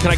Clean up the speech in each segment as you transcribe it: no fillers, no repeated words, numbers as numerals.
Can I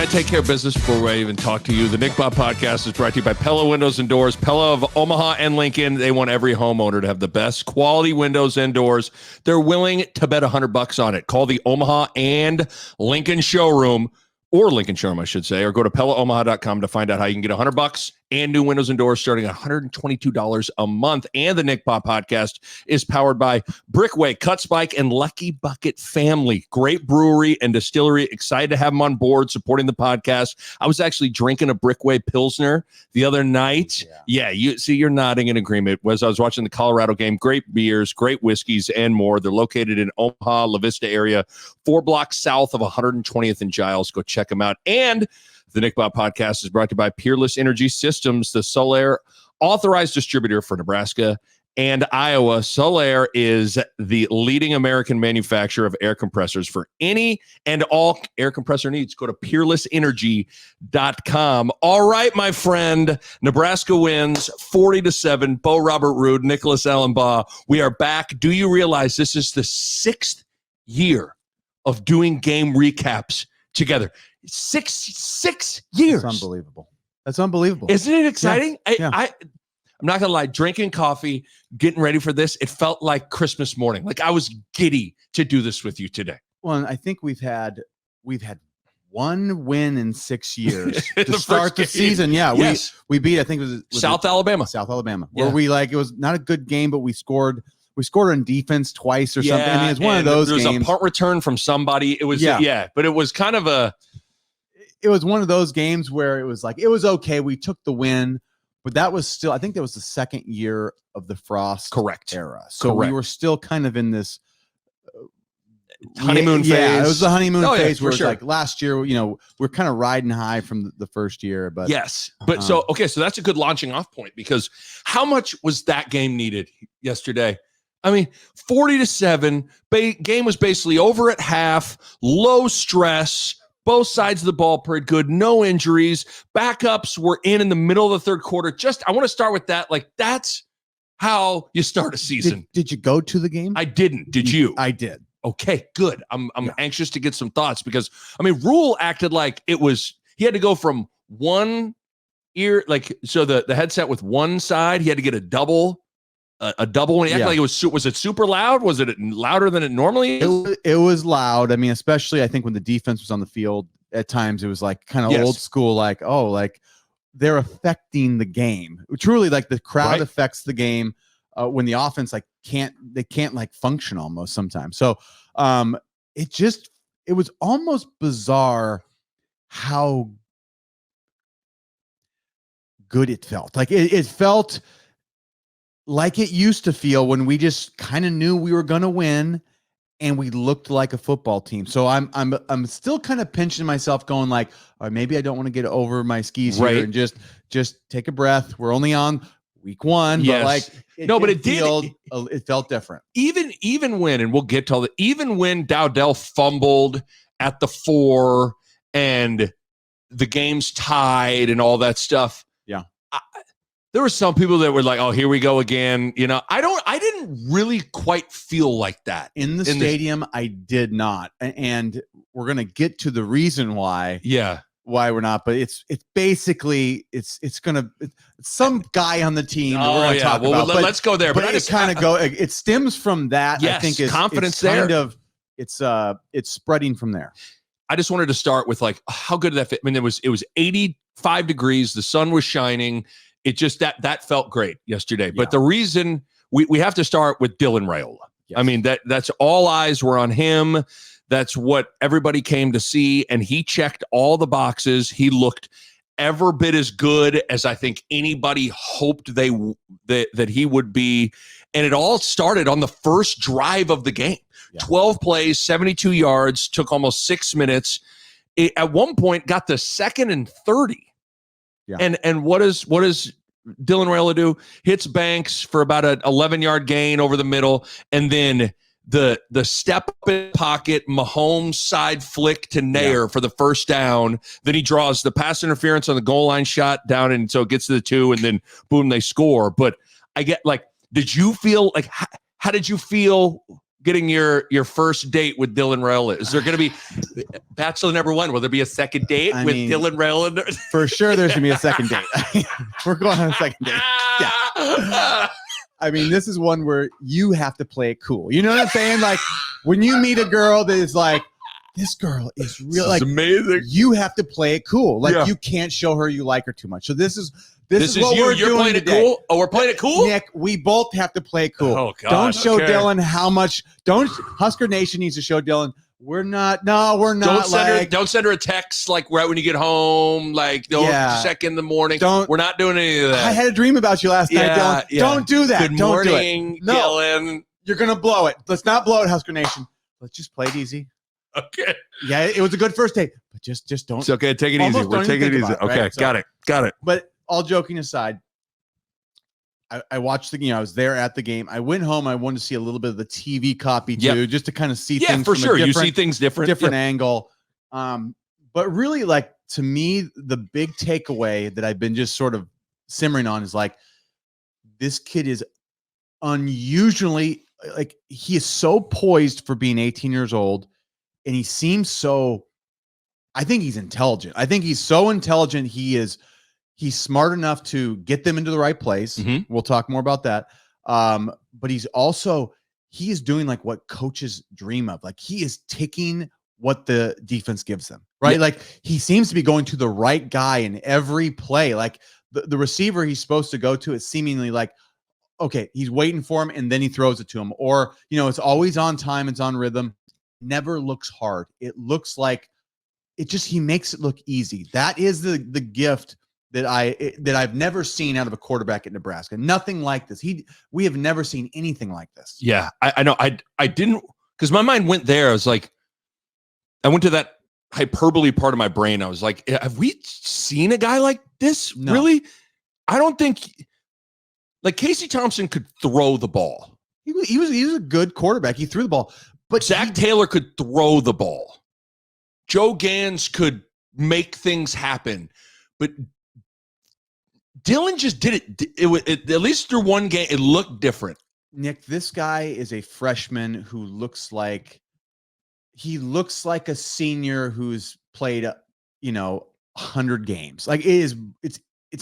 take care of business before I even talk to you? The Nick Bob Podcast is brought to you by Pella Windows and Doors. Pella of Omaha and Lincoln. They want every homeowner to have the best quality windows and doors. They're willing to bet $100 on it. Call the Omaha and Lincoln showroom, or Lincoln showroom, I should say, or go to PellaOmaha.com to find out how you can get $100 and new windows and doors starting at $122 a month. And the Nick Bob Podcast is powered by Brickway, Cut Spike, and Lucky Bucket Family. Great brewery and distillery. Excited to have them on board supporting the podcast. I was actually drinking a Brickway Pilsner the other night. Yeah, you're nodding in agreement. I was watching the Colorado game. Great beers, great whiskeys, and more. They're located in Omaha, La Vista area, 4 blocks south of 120th and Giles. Go check them out. And the Nick Bob Podcast is brought to you by Peerless Energy Systems, the Solaire authorized distributor for Nebraska and Iowa. Solaire is the leading American manufacturer of air compressors for any and all air compressor needs. Go to peerlessenergy.com. All right, my friend. Nebraska wins 40-7. Bo Robert Ruud, Nicholas Allen Bahe. We are back. Do you realize this is the 6th year of doing game recaps together? Six years. That's unbelievable. Isn't it exciting? Yeah. I'm not gonna lie, drinking coffee, getting ready for this, it felt like Christmas morning. Like I was giddy to do this with you today. Well, and I think we've had one win in 6 years to start the season. Yeah, yes. we beat, I think it was South Alabama. Where we it was not a good game, but we scored on defense twice or something. I mean, it's one of those games. There was a punt return from somebody. It was but it was kind of it was one of those games where it was like, it was okay. We took the win, but that was still, I think that was the second year of the Frost era. So we were still kind of in this honeymoon phase. Yeah, it was the honeymoon phase where sure. It's like last year, we're kind of riding high from the first year. But yes. But so that's a good launching off point, because how much was that game needed yesterday? I mean, 40-7, game was basically over at half, low stress. Both sides of the ball pretty good, no injuries. Backups were in the middle of the third quarter. I want to start with that. Like, that's how you start a season. Did you go to the game? I didn't. Did you? I did. Okay, good. I'm anxious to get some thoughts, because, I mean, Rhule acted like he had to go from one ear, like, so the headset with one side, he had to get a double one. He acted like was it super loud? Was it louder than it normally is? It was loud. I mean, especially I think when the defense was on the field at times, it was like kind of old school, like they're affecting the game. Truly, like the crowd affects the game when the offense can't function almost sometimes. So it was almost bizarre how good it felt. Like it felt like it used to feel when we just kind of knew we were going to win and we looked like a football team. So I'm still kind of pinching myself going like, all right, maybe I don't want to get over my skis here and just take a breath. We're only on week 1, but it felt different. Even when, and we'll get to all that, even when Dowdell fumbled at the 4 and the game's tied and all that stuff. Yeah. There were some people that were like, "Oh, here we go again." I didn't really quite feel like that in the stadium. I did not, and we're gonna get to the reason why. Yeah, why we're not, but it's basically it's some guy on the team that we're gonna talk about. Let's go there. But it kind of it stems from that. Yes, I think is confidence it's there. Kind of it's spreading from there. I just wanted to start with how good did that fit? I mean, it was 85 degrees. The sun was shining. It just that felt great yesterday. Yeah. But the reason we have to start with Dylan Raiola. Yes. I mean, that's all eyes were on him. That's what everybody came to see, and he checked all the boxes. He looked every bit as good as I think anybody hoped that he would be. And it all started on the first drive of the game. Yeah. 12 plays, 72 yards, took almost 6 minutes. It, at one point, got the 2nd and 30. Yeah. And what does Dylan Raiola do? Hits Banks for about an 11-yard gain over the middle, and then the step in pocket Mahomes side flick to Neyor for the first down. Then he draws the pass interference on the goal line shot down, and so it gets to the 2, and then boom, they score. But I get did you feel how did you feel getting your first date with Dylan Raiola? Is there going to be Bachelor number 1? Will there be a second date with Dylan Raiola? For sure, there's going to be a second date. We're going on a second date. Yeah. I mean, this is one where you have to play it cool. You know what I'm saying? Like when you meet a girl that is like, this girl is real, like amazing. You have to play it cool. Like you can't show her you like her too much. So this is what we're doing playing today. It cool? Oh, we're playing it cool? Nick, we both have to play it cool. Oh, God. Don't show Dylan how much. Husker Nation needs to show Dylan. We're not. No, we're not. Don't send her a text like right when you get home. Like don't check in the morning. We're not doing any of that. I had a dream about you last night, Dylan. Yeah. Don't do that. Good morning, don't do it. No, Dylan. You're gonna blow it. Let's not blow it, Husker Nation. Let's just play it easy. Okay. Yeah, it was a good first date, but just don't. It's okay. Take it easy. We're taking it easy. Okay, right? Got it. But all joking aside, I watched the game. I was there at the game. I went home. I wanted to see a little bit of the TV copy too, just to kind of see things for from sure. a You see things different angle. But really, like to me, the big takeaway that I've been just sort of simmering on is like this kid is unusually like he is so poised for being 18 years old, and he seems so. I think he's intelligent. I think he's so intelligent. He's smart enough to get them into the right place. Mm-hmm. We'll talk more about that. But he is doing like what coaches dream of. Like he is taking what the defense gives them, right? Like he seems to be going to the right guy in every play. Like the receiver he's supposed to go to is seemingly like, okay, he's waiting for him and then he throws it to him. Or, it's always on time. It's on rhythm. Never looks hard. It looks like he makes it look easy. That is the gift that I've never seen out of a quarterback at Nebraska. Nothing like this. We have never seen anything like this. Yeah, I know. I didn't, because my mind went there. I was like, I went to that hyperbole part of my brain. I was like, have we seen a guy like this? No. Really? I don't think. Like Casey Thompson could throw the ball. He was a good quarterback. He threw the ball, but Zach Taylor could throw the ball. Joe Gans could make things happen, but Dylan just did it. At least through one game, it looked different. Nick, this guy is a freshman who looks like a senior who's played, 100 games. Like it's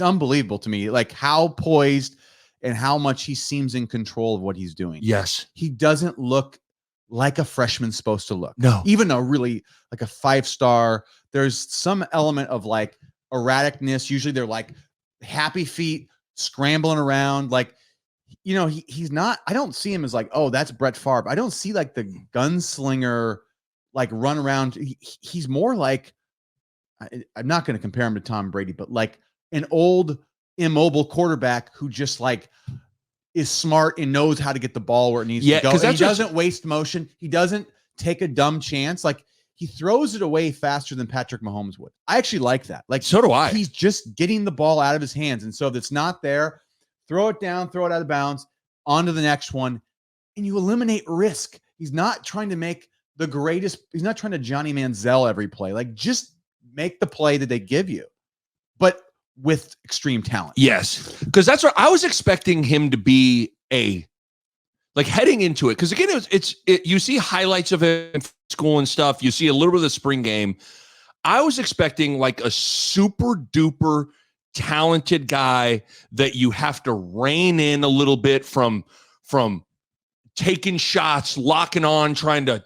unbelievable to me. Like how poised and how much he seems in control of what he's doing. Yes, he doesn't look like a freshman's supposed to look. No, even a really like a 5-star. There's some element of like erraticness. Usually they're like happy feet scrambling around. Like, he's not, I don't see him as like, oh, that's Brett Favre. I don't see like the gunslinger, like run around. He's more like, I'm not going to compare him to Tom Brady, but like an old immobile quarterback who just like is smart and knows how to get the ball where it needs to go. And he doesn't waste motion. He doesn't take a dumb chance. Like he throws it away faster than Patrick Mahomes would. I actually like that. Like, so do I. He's just getting the ball out of his hands. And so if it's not there, throw it down, throw it out of bounds, onto the next one, and you eliminate risk. He's not trying to make the greatest. He's not trying to Johnny Manziel every play. Like, just make the play that they give you, but with extreme talent. Yes, because that's what I was expecting him to be heading into it. Because again, you see highlights of him in school and stuff. You see a little bit of the spring game. I was expecting like a super duper talented guy that you have to rein in a little bit from taking shots, locking on, trying to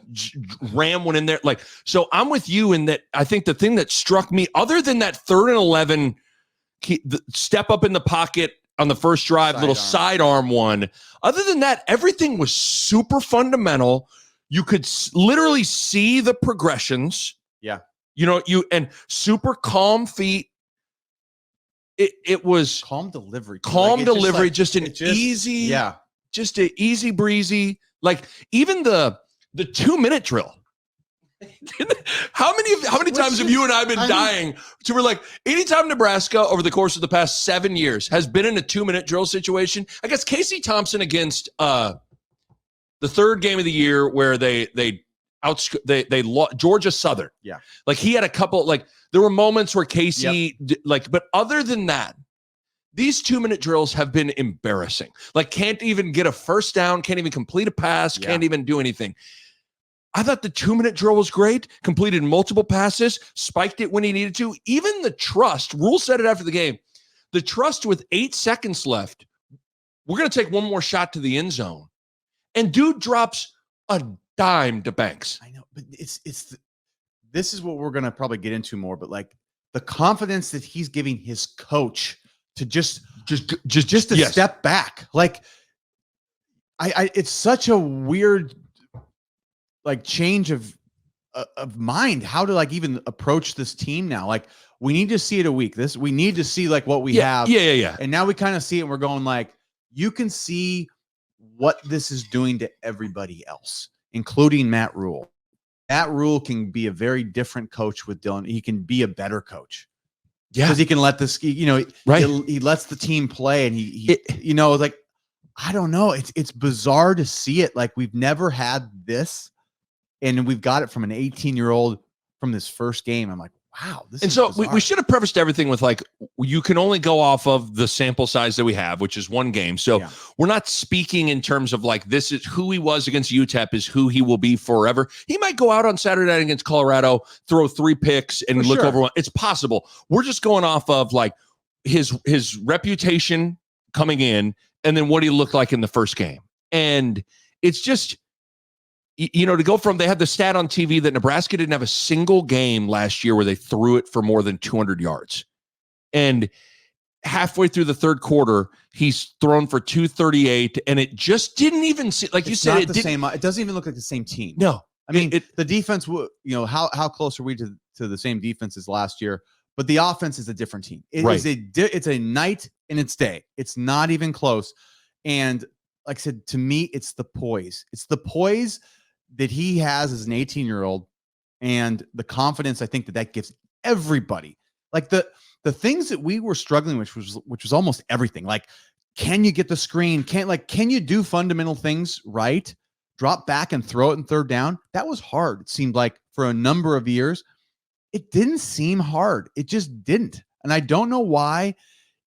ram one in there. Like, so I'm with you in that. I think the thing that struck me, other than that 3rd and 11 step up in the pocket on the first drive, sidearm one. Other than that, everything was super fundamental. You could literally see the progressions. Yeah. And super calm feet. It was calm delivery. Just an easy breezy. Like even the 2-minute drill. How many times have you and I been dying to, we're like, anytime Nebraska over the course of the past 7 years has been in a 2-minute drill situation? I guess Casey Thompson against the 3rd game of the year where they lost Georgia Southern. Yeah. Like he had a couple, like there were moments where Casey but other than that, These 2-minute drills have been embarrassing. Like, can't even get a first down, can't even complete a pass, can't even do anything. I thought the 2-minute drill was great, completed multiple passes, spiked it when he needed to. Even the trust, Rhule said it after the game, the trust with 8 seconds left, we're going to take one more shot to the end zone. And dude drops a dime to Banks. I know, but this is what we're going to probably get into more, but like the confidence that he's giving his coach to just step back. Like it's such a weird like change of mind, how to like even approach this team now. Like we need to see it a week. We need to see like what we have. Yeah. And now we kind of see it and we're going like, you can see what this is doing to everybody else, including Matt Rhule. Matt Rhule can be a very different coach with Dylan. He can be a better coach. Yeah. Because he can let this, right. He lets the team play and he like, I don't know. It's bizarre to see it. Like we've never had this. And we've got it from an 18-year-old from this first game. I'm like, wow. This is bizarre. We should have prefaced everything with like, you can only go off of the sample size that we have, which is one game. So we're not speaking in terms of like, this is who he was against UTEP is who he will be forever. He might go out on Saturday night against Colorado, throw 3 picks and look over one. It's possible. We're just going off of like his reputation coming in and then what he looked like in the first game. And it's just, to go from, they had the stat on TV that Nebraska didn't have a single game last year where they threw it for more than 200 yards. And halfway through the third quarter, he's thrown for 238, and it just didn't even see, like you said, it doesn't even look like the same team. No. I mean, the defense, how close are we to the same defense as last year? But the offense is a different team. It's a night and it's day. It's not even close. And like I said, to me, it's the poise. It's the poise that he has as an 18-year-old and the confidence I think that gives everybody. Like the things that we were struggling with, which was almost everything. Like, can you get the screen? Can you do fundamental things right? Drop back and throw it in third down. That was hard. It seemed like for a number of years. It didn't seem hard. It just didn't. And I don't know why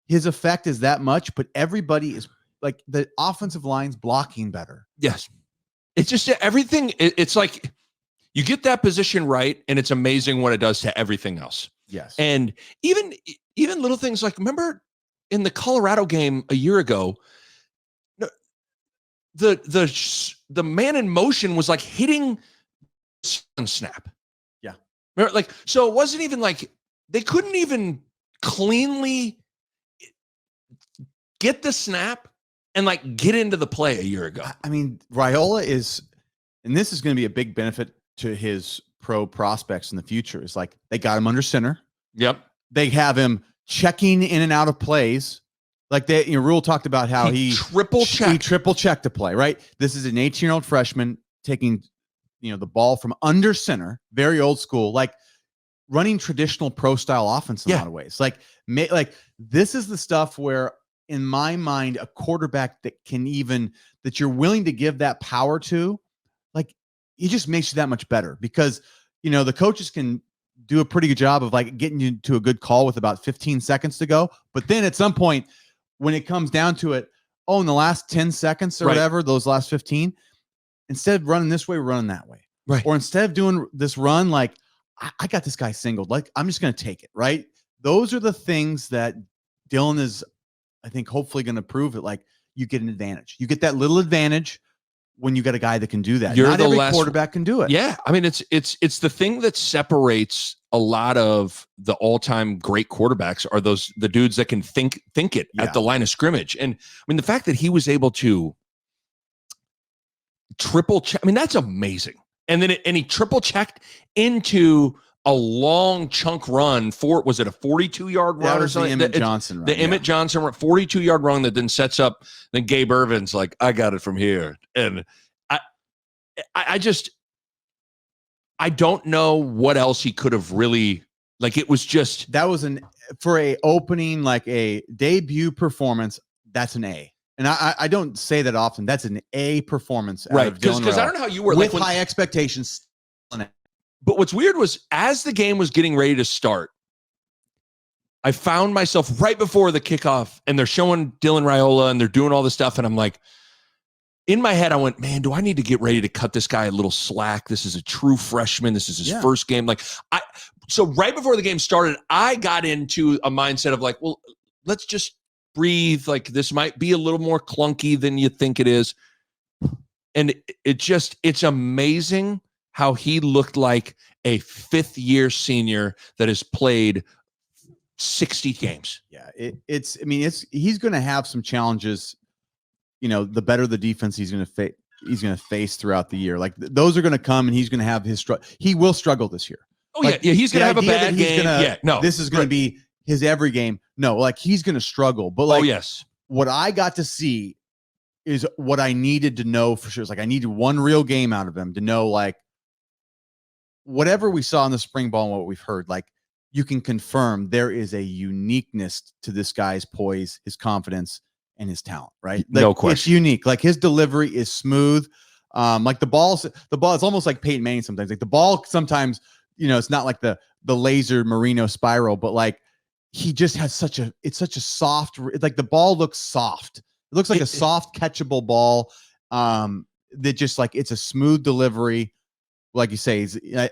his effect is that much, but everybody is like the offensive line's blocking better. Yes. It's just everything. It's like you get that position right, and it's amazing what it does to everything else. Yes. And even little things like, remember in the Colorado game a year ago, the man in motion was like hitting snap. Yeah. Remember, like, so it wasn't even like they couldn't even cleanly get the snap and like get into the play a year ago. I mean, Raiola is, and this is going to be a big benefit to his pro prospects in the future, is like they got him under center. Yep. They have him checking in and out of plays. Like Rhule talked about how he triple checked the play, right? This is an 18-year-old freshman taking, the ball from under center, very old school, like running traditional pro style offense in a lot of ways. Like this is the stuff where, in my mind, a quarterback that you're willing to give that power to, like, it just makes you that much better because, the coaches can do a pretty good job of like getting you to a good call with about 15 seconds to go. But then at some point when it comes down to it, in the last 10 seconds or whatever, those last 15, instead of running this way, we're running that way. Right. Or instead of doing this run, like I got this guy singled, like I'm just going to take it. Right. Those are the things that Dylan is, I think, hopefully going to prove it. Like you get an advantage. You get that little advantage when you got a guy that can do that. Not every quarterback can do it. Yeah. I mean, it's the thing that separates a lot of the all-time great quarterbacks are the dudes that can think it at the line of scrimmage. And I mean, the fact that he was able to triple check, I mean, that's amazing. And then he triple checked into a long chunk run was it a 42-yard run or something? The Emmett Johnson run. The Emmett Johnson run, 42-yard run that then sets up, then Gabe Irvin's like, I got it from here. And I don't know what else he could have really, like, it was just. That was for a opening, like a debut performance, that's an A. And I don't say that often. That's an A performance. Right. Because I don't know how you were. With high expectations. But what's weird was as the game was getting ready to start, I found myself right before the kickoff, and they're showing Dylan Raiola, and they're doing all this stuff, and I'm like, in my head, I went, man, do I need to get ready to cut this guy a little slack? This is a true freshman. This is his first game. So right before the game started, I got into a mindset of like, well, let's just breathe. Like, this might be a little more clunky than you think it is. And it's amazing how he looked like a fifth-year senior that has played 60 games. Yeah, he's going to have some challenges. The better the defense he's going to face throughout the year. Like those are going to come, and he's going to have his struggle. He will struggle this year. Oh yeah, he's going to have a bad game. This is going to be his every game. No, like he's going to struggle. But like, what I got to see is what I needed to know for sure. It's like I needed one real game out of him to know, like, whatever we saw in the spring ball and what we've heard, like, you can confirm there is a uniqueness to this guy's poise, his confidence, and his talent, right? Like, no question. It's unique. Like his delivery is smooth. Like the ball is almost like Peyton Manning sometimes. Like the ball sometimes, it's not like the laser Marino spiral, but like he just has such a soft, like the ball looks soft. It looks like a soft catchable ball. That just like, it's a smooth delivery. Like you say,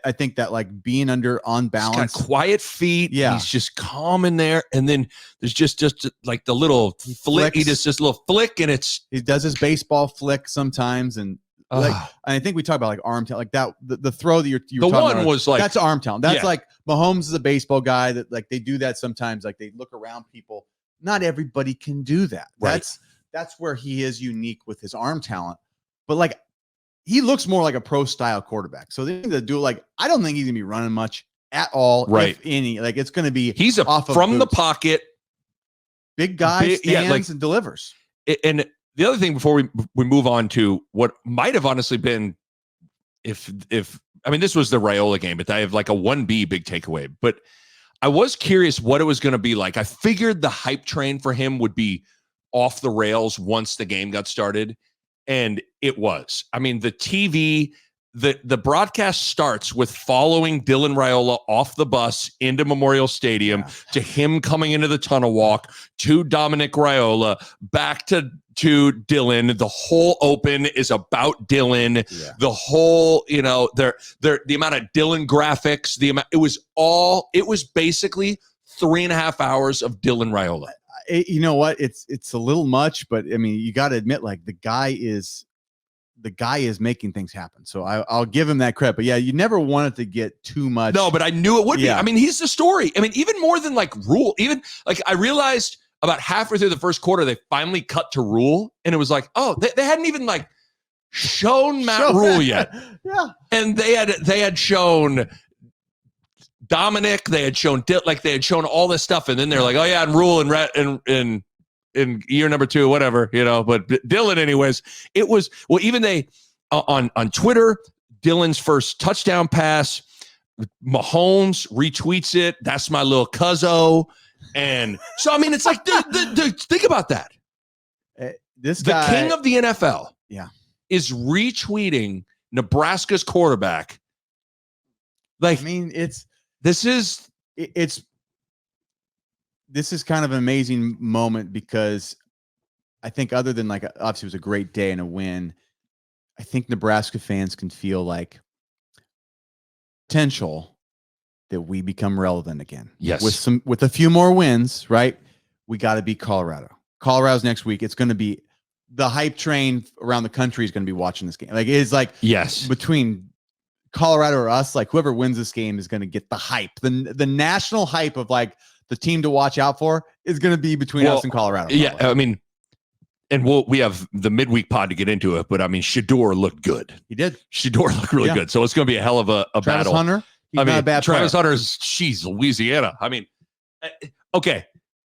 I think that like being on balance, he's got quiet feet. Yeah, he's just calm in there, and then there's just like the little flick. He does this little flick, and he does his baseball flick sometimes, and and I think we talk about like arm talent, like that. The throw that you're the talking one about, was like that's arm talent. That's like Mahomes is a baseball guy that like they do that sometimes. Like they look around people. Not everybody can do that. Right. That's where he is unique with his arm talent, but like. He looks more like a pro style quarterback. So they need to do like, I don't think he's gonna be running much at all. Right. If any, like it's gonna be he's from the pocket. Big guy stands and delivers. And the other thing before we move on to what might have honestly been if this was the Raiola game, but I have like a 1B big takeaway. But I was curious what it was going to be like. I figured the hype train for him would be off the rails once the game got started. And it was. I mean, the TV, the broadcast starts with following Dylan Raiola off the bus into Memorial Stadium to him coming into the tunnel walk to Dominic Raiola, back to Dylan. The whole open is about Dylan. Yeah. The whole, the amount of Dylan graphics, it was basically 3.5 hours of Dylan Raiola. You know what? It's a little much, but I mean, you got to admit, like the guy is making things happen. So I'll give him that credit. But yeah, you never want it to get too much. No, but I knew it would be. I mean, he's the story. I mean, even more than like Rhule. Even like I realized about halfway through the first quarter, they finally cut to Rhule, and it was like, oh, they hadn't even like shown Matt Rhule yet. Yeah, and they had shown Dominic, they had shown all this stuff, and then they're like, oh yeah, and Rhule in year number 2, whatever, but Dylan, anyways, it was, well, even they on Twitter, Dylan's first touchdown pass, Mahomes retweets it. That's my little cuzzo. And so, I mean, it's like, dude, think about that. This guy, the king of the NFL, is retweeting Nebraska's quarterback. Like, I mean, this is kind of an amazing moment because I think other than like, obviously it was a great day and a win, I think Nebraska fans can feel like potential that we become relevant again. Yes. With a few more wins, right? We got to beat Colorado. Colorado's next week. It's going to be the hype train around the country is going to be watching this game. Like it's like, yes, between Colorado or us, like whoever wins this game is going to get the hype. The national hype of like the team to watch out for is going to be between us and Colorado. Probably. Yeah. I mean, and we have the midweek pod to get into it, but I mean, Shedeur looked good. He did. Shedeur looked really good. So it's going to be a hell of a battle. Hunter, he's not a bad Travis player. Hunter's, she's Louisiana. I mean, okay.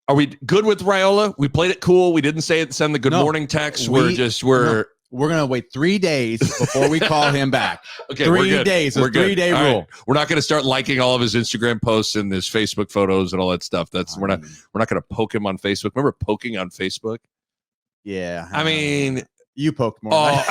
Are we good with Raiola? We played it cool. We didn't send the good morning text. We're going to wait 3 days before we call him back. Okay, 3 days. We're 3-day rule. Right. We're not going to start liking all of his Instagram posts and his Facebook photos and all that stuff. We're not going to poke him on Facebook. Remember poking on Facebook? Yeah. I mean, you poked more.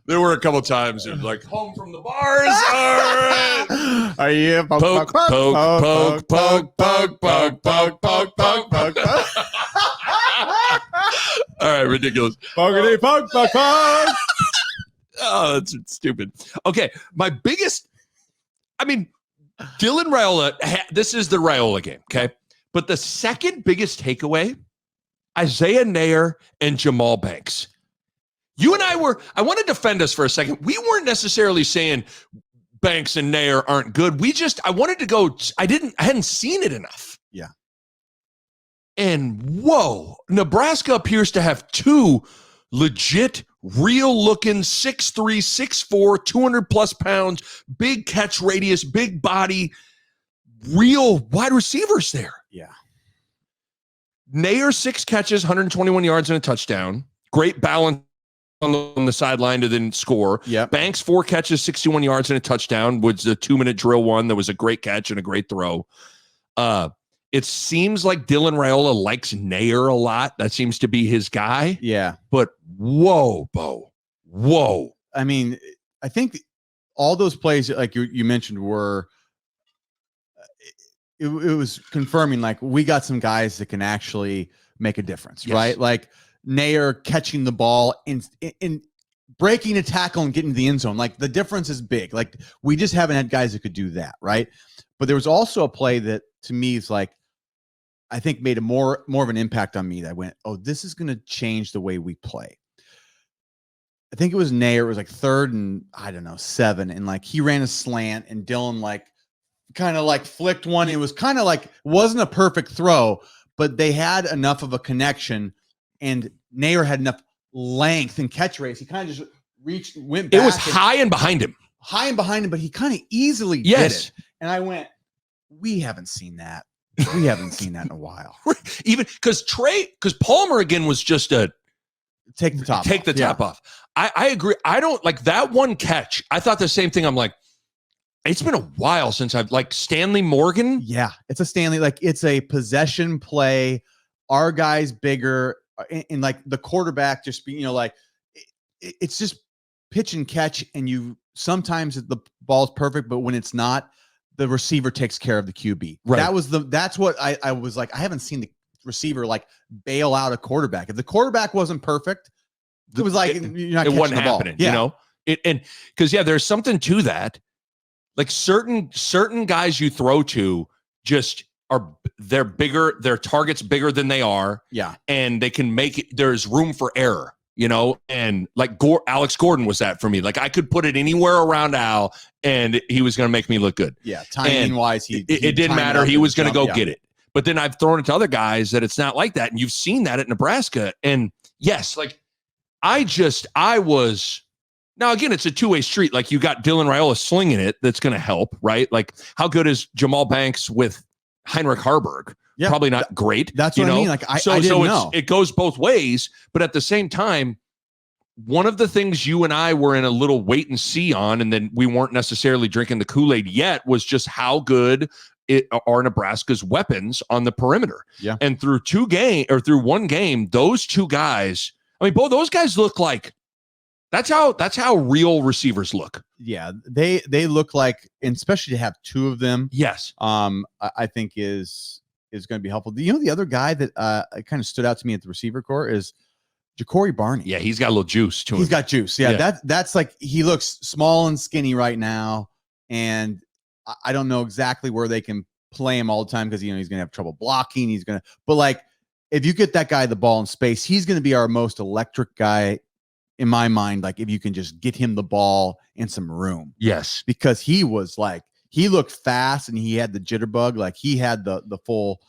There were a couple times it was like home from the bars. All right. Are you Poke, poke, poke, poke, poke, poke, poke, poke, poke, poke. All right, ridiculous. Pokey, poke, poke, poke. Oh, that's stupid. Okay, my biggest, I mean, Dylan Raiola, this is the Raiola game, okay? But the second biggest takeaway, Isaiah Neyor and Jamal Banks. You and I want to defend us for a second. We weren't necessarily saying Banks and Neyor aren't good. I wanted to go, I hadn't seen it enough. Yeah. And whoa, Nebraska appears to have two legit, real-looking 6'3", 6'4", 200-plus pounds, big catch radius, big body, real wide receivers there. Yeah. Neyor, 6 catches, 121 yards and a touchdown. Great balance on the sideline to then score. Yeah. Banks, 4 catches, 61 yards and a touchdown. Was a 2-minute drill one. That was a great catch and a great throw. It seems like Dylan Raiola likes Neyor a lot. That seems to be his guy. Yeah. But whoa, Bo. Whoa. I mean, I think all those plays, like you mentioned, were it was confirming, like, we got some guys that can actually make a difference, Yes. right? Like Neyor catching the ball and breaking a tackle and getting to the end zone. Like, the difference is big. Like, we just haven't had guys that could do that, right? But there was also a play that, to me, is like, I think made a more of an impact on me. That I went, oh, this is going to change the way we play. I think it was Neyor. It was like 3rd and, I don't know, 7. And like, he ran a slant and Dylan like kind of like flicked one. It was kind of like, wasn't a perfect throw, but they had enough of a connection and Neyor had enough length and catch race. He kind of just went back. It was high and behind him. But he kind of easily did it. And I went, we haven't seen that. We haven't seen that in a while. Even because Palmer again was just take the top off. I agree. I don't like that one catch. I thought the same thing. I'm like, it's been a while since I've like Stanley Morgan. Yeah, it's a Stanley. Like, it's a possession play. Our guy's bigger, and like the quarterback just being, like it's just pitch and catch. And you sometimes the ball's perfect, but when it's not, the receiver takes care of the QB. Right. That's what I was like. I haven't seen the receiver like bail out a quarterback. If the quarterback wasn't perfect, it was like you're not it wasn't the ball. happening. Yeah. And because there's something to that. Like certain guys you throw to just they're bigger, their target's bigger than they are. Yeah. And they can make it, there's room for error, and like Alex Gordon was that for me. Like I could put it anywhere around Al and he was going to make me look good. Yeah. Timing wise, it didn't matter. He was going to go get it. But then I've thrown it to other guys that it's not like that. And you've seen that at Nebraska. And yes, like I was, now again, it's a two-way street. Like you got Dylan Raiola slinging it. That's going to help, right? Like how good is Jamal Banks with Heinrich Harberg? Yeah, probably not great. That's what I mean. Like I didn't know. It goes both ways, but at the same time, one of the things you and I were in a little wait and see on, and then we weren't necessarily drinking the Kool-Aid yet, was just how good are Nebraska's weapons on the perimeter. Yeah. And through one game, those two guys, I mean, both those guys look like that's how real receivers look. Yeah, they look like, and especially to have two of them. Yes. I think is going to be helpful. The other guy that kind of stood out to me at the receiver corps is Ja'Cory Barney. Yeah, he's got a little juice to him. He's got juice. Yeah. That's like, he looks small and skinny right now, and I don't know exactly where they can play him all the time because he's going to have trouble blocking. But like, if you get that guy the ball in space, he's going to be our most electric guy in my mind. Like if you can just get him the ball in some room. Yes, because he looked fast and he had the jitterbug. Like he had the full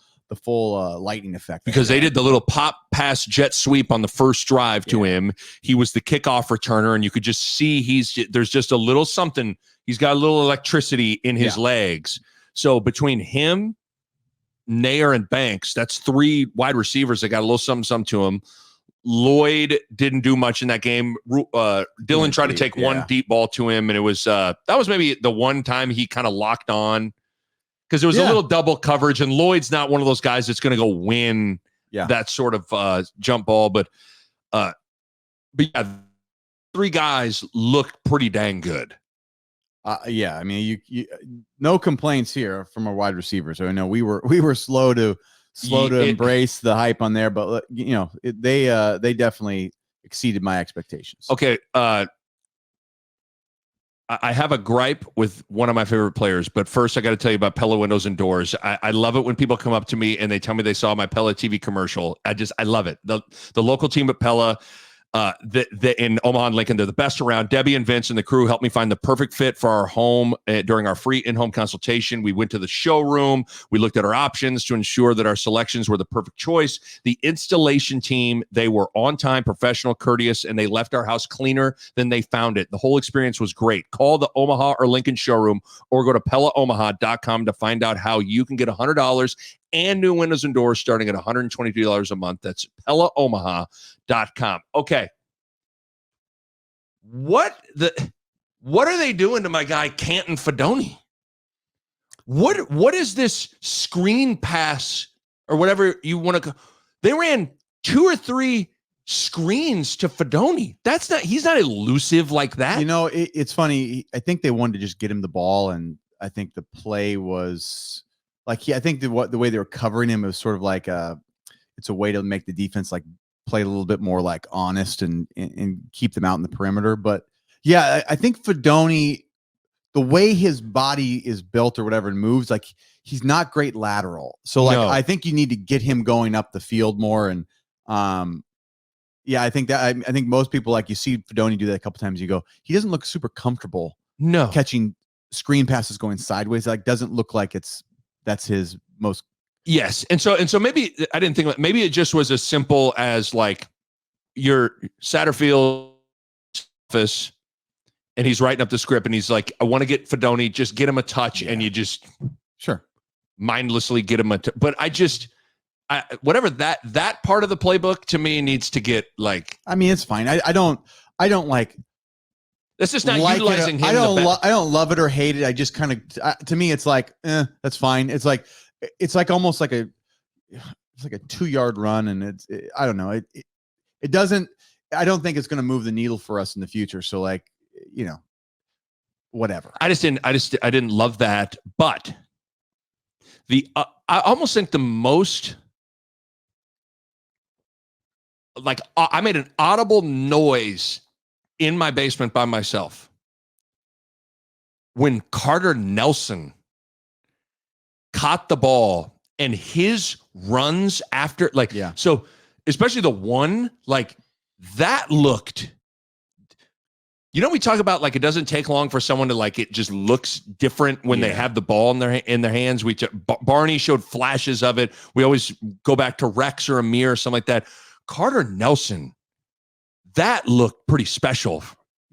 lightning effect. Because they did the little pop pass jet sweep on the first drive to him. He was the kickoff returner, and you could just see there's just a little something. He's got a little electricity in his legs. So between him, Neyor, and Banks, that's 3 wide receivers that got a little something to him. Lloyd didn't do much in that game. Dylan tried to take one deep ball to him, and it was that was maybe the one time he kind of locked on because there was a little double coverage, and Lloyd's not one of those guys that's going to go win that sort of jump ball. But yeah, three guys looked pretty dang good. Yeah, I mean, you no complaints here from our wide receivers. So I know we were slow to embrace the hype on there, but they definitely exceeded my expectations. Okay, I have a gripe with one of my favorite players, but first I got to tell you about Pella Windows and Doors. I love it when people come up to me and they tell me they saw my Pella TV commercial. I love it. The local team at Pella, in Omaha and Lincoln, they're the best around. Debbie and Vince and the crew helped me find the perfect fit for our home during our free in-home consultation. We went to the showroom. We looked at our options to ensure that our selections were the perfect choice. The installation team, they were on time, professional, courteous, and they left our house cleaner than they found it. The whole experience was great. Call the Omaha or Lincoln showroom or go to PellaOmaha.com to find out how you can get $100 and new windows and doors starting at $122 a month. That's PellaOmaha.com. Okay. What are they doing to my guy Canton Fedoni? What is this screen pass or whatever you want to? They ran 2 or 3 screens to Fedoni. He's not elusive like that. It's funny. I think they wanted to just get him the ball, and I think the play was like I think the way they were covering him was sort of like it's a way to make the defense like play a little bit more like honest and keep them out in the perimeter. But yeah, I think Fedoni, the way his body is built or whatever and moves, like he's not great lateral. So like I think you need to get him going up the field more. And yeah, I think most people, like you see Fedoni do that a couple times, you go, he doesn't look super comfortable catching screen passes going sideways. Like doesn't look like that's his most. Yes. And so maybe I didn't think maybe it just was as simple as like your Satterfield office and he's writing up the script and he's like, I want to get Fedoni, just get him a touch and you just mindlessly get him but whatever that part of the playbook to me needs to get like, I mean, it's fine. I don't like, that's just not like utilizing him. I don't love it or hate it. I just kind of, to me, it's like, that's fine. It's like almost like it's like a 2-yard run. And I don't know. It doesn't, I don't think it's going to move the needle for us in the future. So like, whatever. I didn't love that, but I almost think the most like I made an audible noise in my basement by myself when Carter Nelson caught the ball and his runs after so especially the one like that looked, we talk about like it doesn't take long for someone to like it just looks different when they have the ball in their hands. Barney showed flashes of it. We always go back to Rex or Amir or something like that. Carter Nelson, that looked pretty special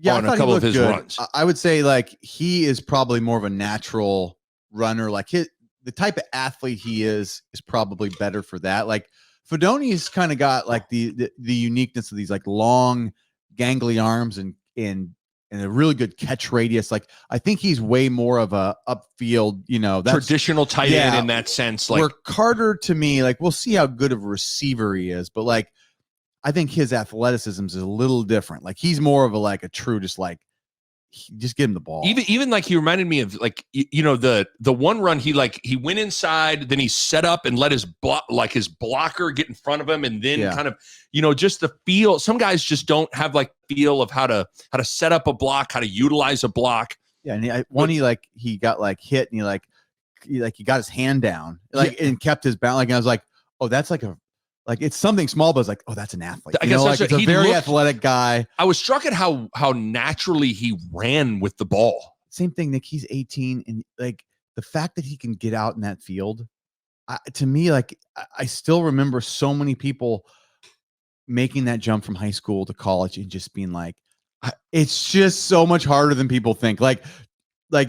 on a couple of his runs. I would say like he is probably more of a natural runner. Like the type of athlete he is probably better for that. Like Fedoni's kind of got like the uniqueness of these like long gangly arms and a really good catch radius. Like I think he's way more of a upfield, that's traditional tight end in that sense. Like where Carter, to me, like we'll see how good of a receiver he is, but like I think his athleticism is a little different. Like he's more of a true, just get him the ball. Even like he reminded me of like the one run he went inside, then he set up and let his blocker get in front of him, and then kind of just the feel. Some guys just don't have like feel of how to set up a block, how to utilize a block. Yeah, and he got hit and he got his hand down and kept his balance. And I was like, oh, that's it's something small, but it's like, oh, that's an athlete. I guess it's a very athletic guy. I was struck at how naturally he ran with the ball. Same thing, Nick. He's 18, and like the fact that he can get out in that field, to me, like I still remember so many people making that jump from high school to college and just being like, it's just so much harder than people think. Like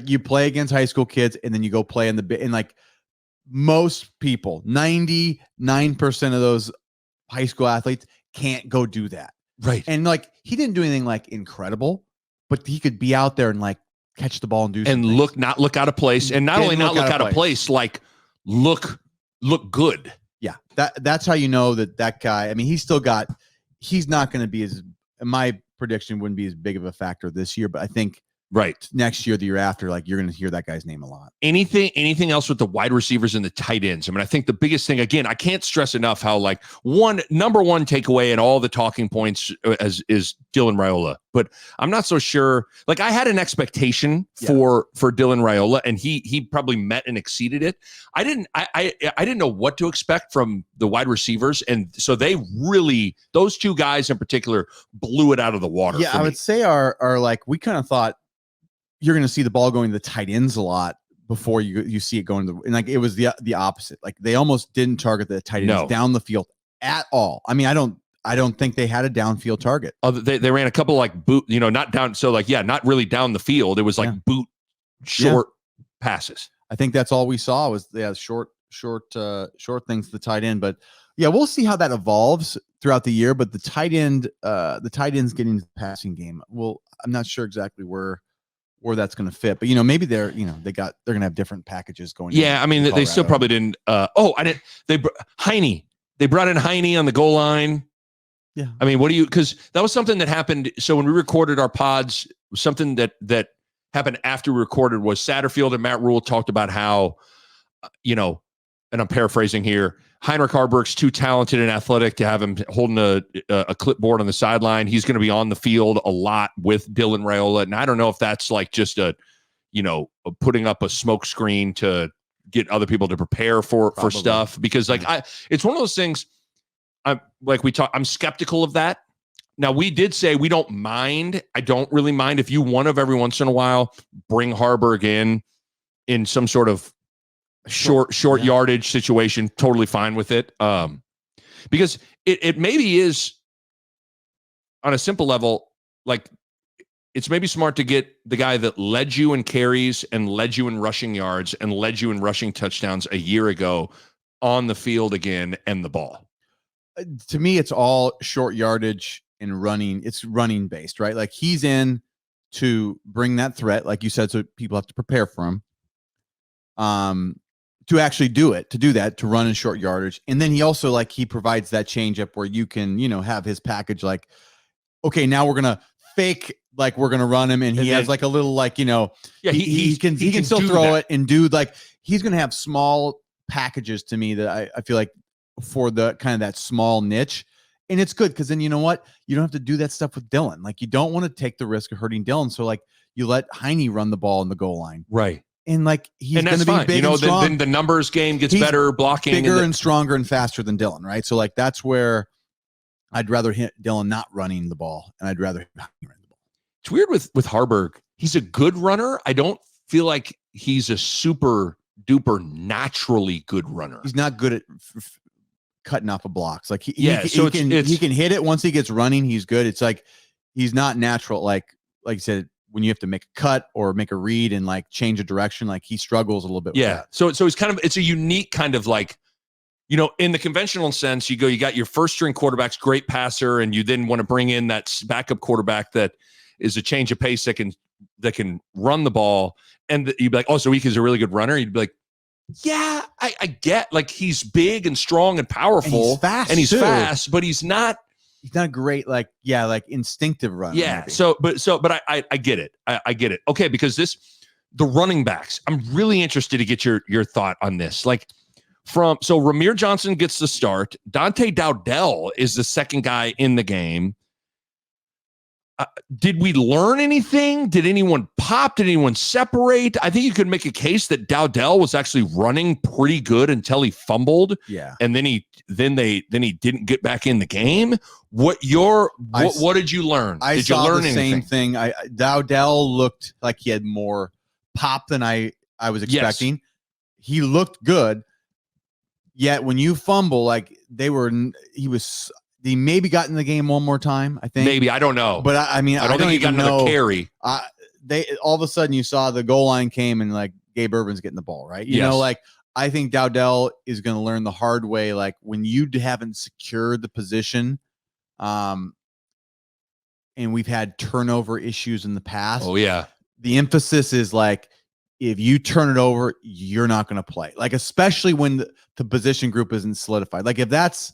you play against high school kids, and then you go play and like. Most people, 99% of those high school athletes can't go do that. Right. And like, he didn't do anything like incredible, but he could be out there and like catch the ball and do something. And not look out of place. And not only not look out of place, like look good. Yeah. That's how you know that guy, I mean, he's not going to be in my prediction wouldn't be as big of a factor this year, but I think right next year, the year after, like you're going to hear that guy's name a lot. Anything else with the wide receivers and the tight ends? I mean, I think the biggest thing, again, I can't stress enough how like number one takeaway and all the talking points is Dylan Raiola, but I'm not so sure. Like I had an expectation for Dylan Raiola, and he probably met and exceeded it. I didn't know what to expect from the wide receivers, and so those two guys in particular blew it out of the water. Yeah, I would say are like we kind of thought you're going to see the ball going to the tight ends a lot before you see it going to and like it was the opposite. Like they almost didn't target the tight ends down the field at all. I mean, I don't think they had a downfield target. They ran a couple like boot, not down. So like, not really down the field. It was like boot short passes. I think that's all we saw was short things to the tight end. But yeah, we'll see how that evolves throughout the year. But the tight ends getting the passing game. Well, I'm not sure exactly where that's going to fit, but maybe they're going to have different packages going. Yeah. I mean, they still probably didn't, Heine, they brought in Heine on the goal line. Yeah. I mean, cause that was something that happened. So when we recorded our pods, something that happened after we recorded was Satterfield and Matt Rhule talked about how, and I'm paraphrasing here, Heinrich Harberg's too talented and athletic to have him holding a clipboard on the sideline. He's going to be on the field a lot with Dylan Raiola. And I don't know if that's like just putting up a smoke screen to get other people to prepare for stuff, because like it's one of those things I'm skeptical of that. Now we did say we don't mind. I don't really mind if you want to every once in a while bring Harberg in some sort of short yardage situation, totally fine with it. Because it maybe is on a simple level, like it's maybe smart to get the guy that led you in carries and led you in rushing yards and led you in rushing touchdowns a year ago on the field again and the ball. To me, it's all short yardage and running. It's running based, right? Like he's in to bring that threat, like you said, so people have to prepare for him. To actually to run in short yardage. And then he also he provides that change up where you can, have his package like, okay, now we're going to fake, like we're going to run him. And he has like a little, he can still throw it and do he's going to have small packages to me that I feel like for the kind of that small niche. And it's good because then you know what? You don't have to do that stuff with Dylan. Like you don't want to take the risk of hurting Dylan. So you let Heine run the ball in the goal line. Right. And he's going to be big and strong. Then the numbers game gets better, blocking. Bigger and stronger and faster than Dylan, right? So that's where I'd rather hit Dylan not running the ball, and I'd rather him running the ball. It's weird with Harberg. He's a good runner. I don't feel like he's a super duper naturally good runner. He's not good at cutting off of blocks. He can hit it once he gets running. He's good. It's he's not natural. Like you said, when you have to make a cut or make a read and change a direction, he struggles a little bit. Yeah. With that. So it's a unique kind of in the conventional sense, you got your first string quarterbacks, great passer, and you then want to bring in that backup quarterback that is a change of pace that can run the ball. And you'd be like, oh, so he's a really good runner. You'd be like, yeah, I get he's big and strong and powerful and he's fast, but he's not great, instinctive runner. Yeah. Maybe. But I get it. I get it. Okay. Because the running backs, I'm really interested to get your thought on this. So Ramir Johnson gets the start. Dante Dowdell is the second guy in the game. Did we learn anything? Did anyone pop? Did anyone separate? I think you could make a case that Dowdell was actually running pretty good until he fumbled. Yeah. And then he didn't get back in the game. What did you learn? Did you learn anything? Same thing. Dowdell looked like he had more pop than I was expecting. Yes. He looked good. Yet when you fumble, he maybe got in the game one more time, I think. Maybe, I don't know. But I don't think he got another carry. They all of a sudden you saw the goal line came and Gabe Ervin's getting the ball, right? You know, I think Dowdell is going to learn the hard way. When you haven't secured the position, and we've had turnover issues in the past. Oh yeah. The emphasis is if you turn it over, you're not going to play. Especially when the position group isn't solidified. If that's,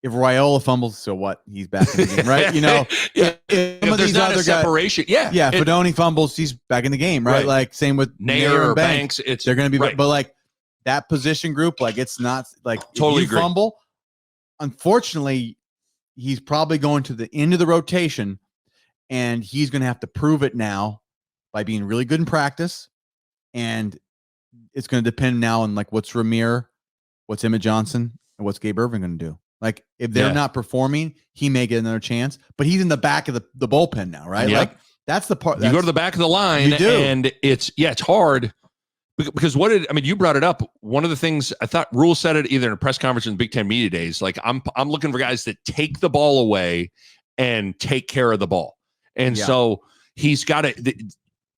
if Raiola fumbles, so what? He's back in the game, right? You know, yeah. if some If of there's these not other a separation, guys, yeah. if Fedoni fumbles, he's back in the game, right? Like same with Neyor or Banks. They're going to be, right. but like that position group, like it's not like Totally if you agree. fumble. Unfortunately, he's probably going to the end of the rotation, and he's going to have to prove it now by being really good in practice. And it's going to depend now on like what's Rahmir, what's Emmett Johnson, and what's Gabe Ervin going to do. Like if they're not performing, he may get another chance, but he's in the back of the bullpen now, right? Yep. Like that's the part. You go to the back of the line, and it's hard because you brought it up. One of the things I thought Rhule said it either in a press conference in the Big Ten media days. Like I'm looking for guys that take the ball away and take care of the ball, and so he's got it.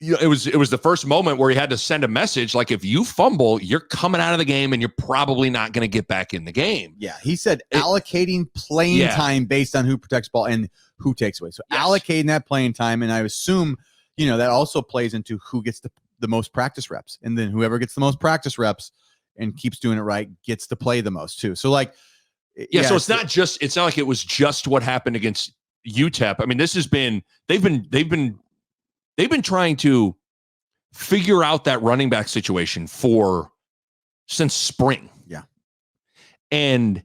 It was the first moment where he had to send a message like, if you fumble, you're coming out of the game and you're probably not going to get back in the game. Yeah, he said allocating playing time based on who protects ball and who takes away. So allocating that playing time, and I assume that also plays into who gets the most practice reps, and then whoever gets the most practice reps and keeps doing it right gets to play the most too. So like, so it's not like it was just what happened against UTEP. I mean, this has been they've been trying to figure out that running back situation since spring. Yeah. And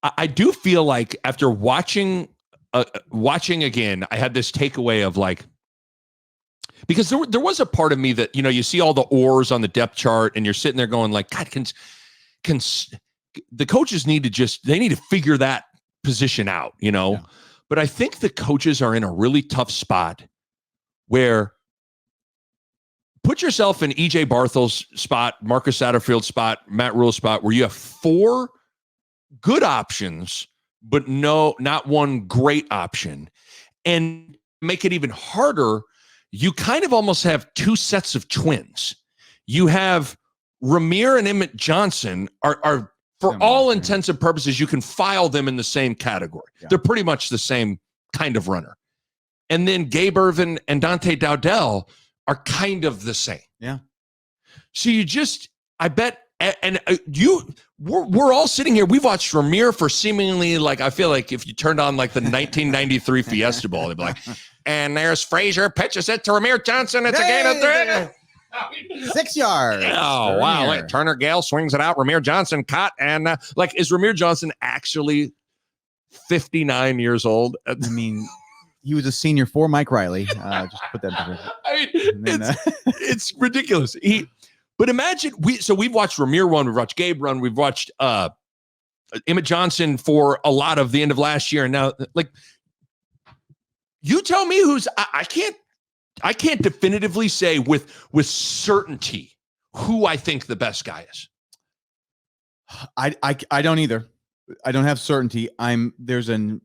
I do feel like after watching again, I had this takeaway of like, because there was a part of me that, you see all the oars on the depth chart and you're sitting there going like, God, can the coaches need to figure that position out, Yeah. But I think the coaches are in a really tough spot where put yourself in EJ Barthel's spot, Marcus Satterfield's spot, Matt Rhule's spot, where you have 4 good options, but not one great option. And make it even harder, you kind of almost have 2 sets of twins. You have Rahmir and Emmett Johnson are for all intents and purposes, you can file them in the same category. Yeah. They're pretty much the same kind of runner. And then Gabe Ervin and Dante Dowdell are kind of the same. Yeah. So I bet, and we're all sitting here. We've watched Rahmir for seemingly like, I feel like if you turned on like the 1993 Fiesta Bowl, they'd be like, and there's Frazier, pitches it to Rahmir Johnson. It's a gain of 3. 6 yards. Oh, wow. Like Turner Gale swings it out. Rahmir Johnson caught. And is Rahmir Johnson actually 59 years old? I mean, he was a senior for Mike Riley. Just put that in. I mean, it's ridiculous. But imagine we've watched Rahmir run, we've watched Gabe run, we've watched Emmett Johnson for a lot of the end of last year, and now like you tell me I can't definitively say with certainty who I think the best guy is. I don't either. I don't have certainty. I'm starting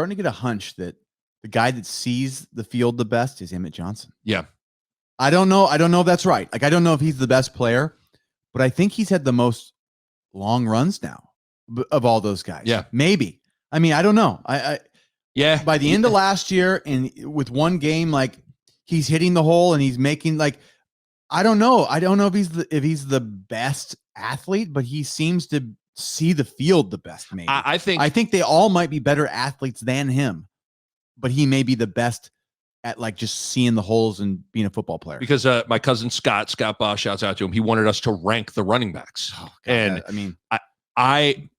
to get a hunch that the guy that sees the field the best is Emmett Johnson. Yeah. I don't know if that's right. Like, I don't know if he's the best player, but I think he's had the most long runs now of all those guys. Yeah. Maybe. I mean, I don't know. Yeah. By the end of last year and with one game, like he's hitting the hole and he's making I don't know. I don't know if he's the best athlete, but he seems to see the field the best. Maybe. I think they all might be better athletes than him, but he may be the best at like just seeing the holes and being a football player. Because my cousin Scott Bahe, shouts out to him. He wanted us to rank the running backs. Oh, God, and I mean, I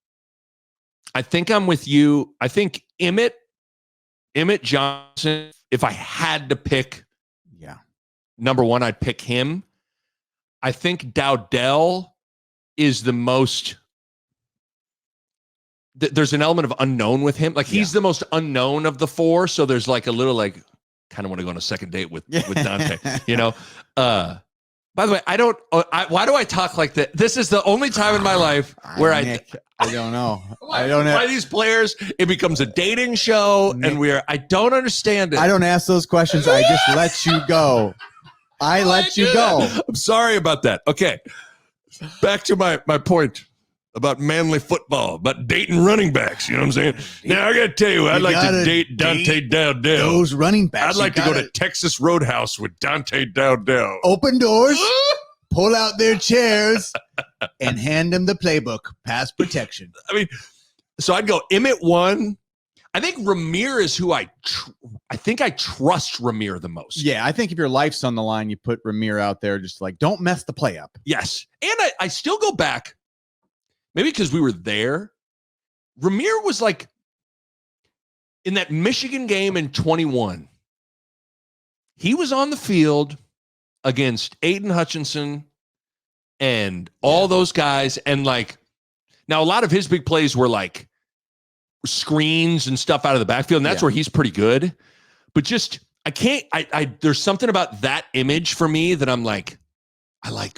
think I'm with you. I think Emmett Johnson, if I had to pick number 1, I'd pick him. I think Dowdell is the most, there's an element of unknown with him. Like he's the most unknown of the 4. So there's like a little like, kind of want to go on a second date with Dante, by the way, why do I talk like that? This is the only time in my life where I don't know. Why these players, it becomes a dating show and I don't understand it. I don't ask those questions. I just let you go. I let you go. I'm sorry about that. Okay. Back to my point about manly football, about dating running backs. You know what I'm saying? Now, I got to tell you, I'd like to date Dante Dowdell. Those running backs. I'd like to go to Texas Roadhouse with Dante Dowdell. Open doors, pull out their chairs, and hand them the playbook, pass protection. I mean, So I'd go Emmett 1. I think Rahmir is who I think I trust Rahmir the most. Yeah, I think if your life's on the line, you put Rahmir out there, just like, don't mess the play up. Yes. And I still go back, maybe because we were there. Rahmir was like, in that Michigan game in 21, he was on the field against Aiden Hutchinson and all those guys. And like, now a lot of his big plays were like screens and stuff out of the backfield. And that's where he's pretty good. But just, there's something about that image for me that I'm like, I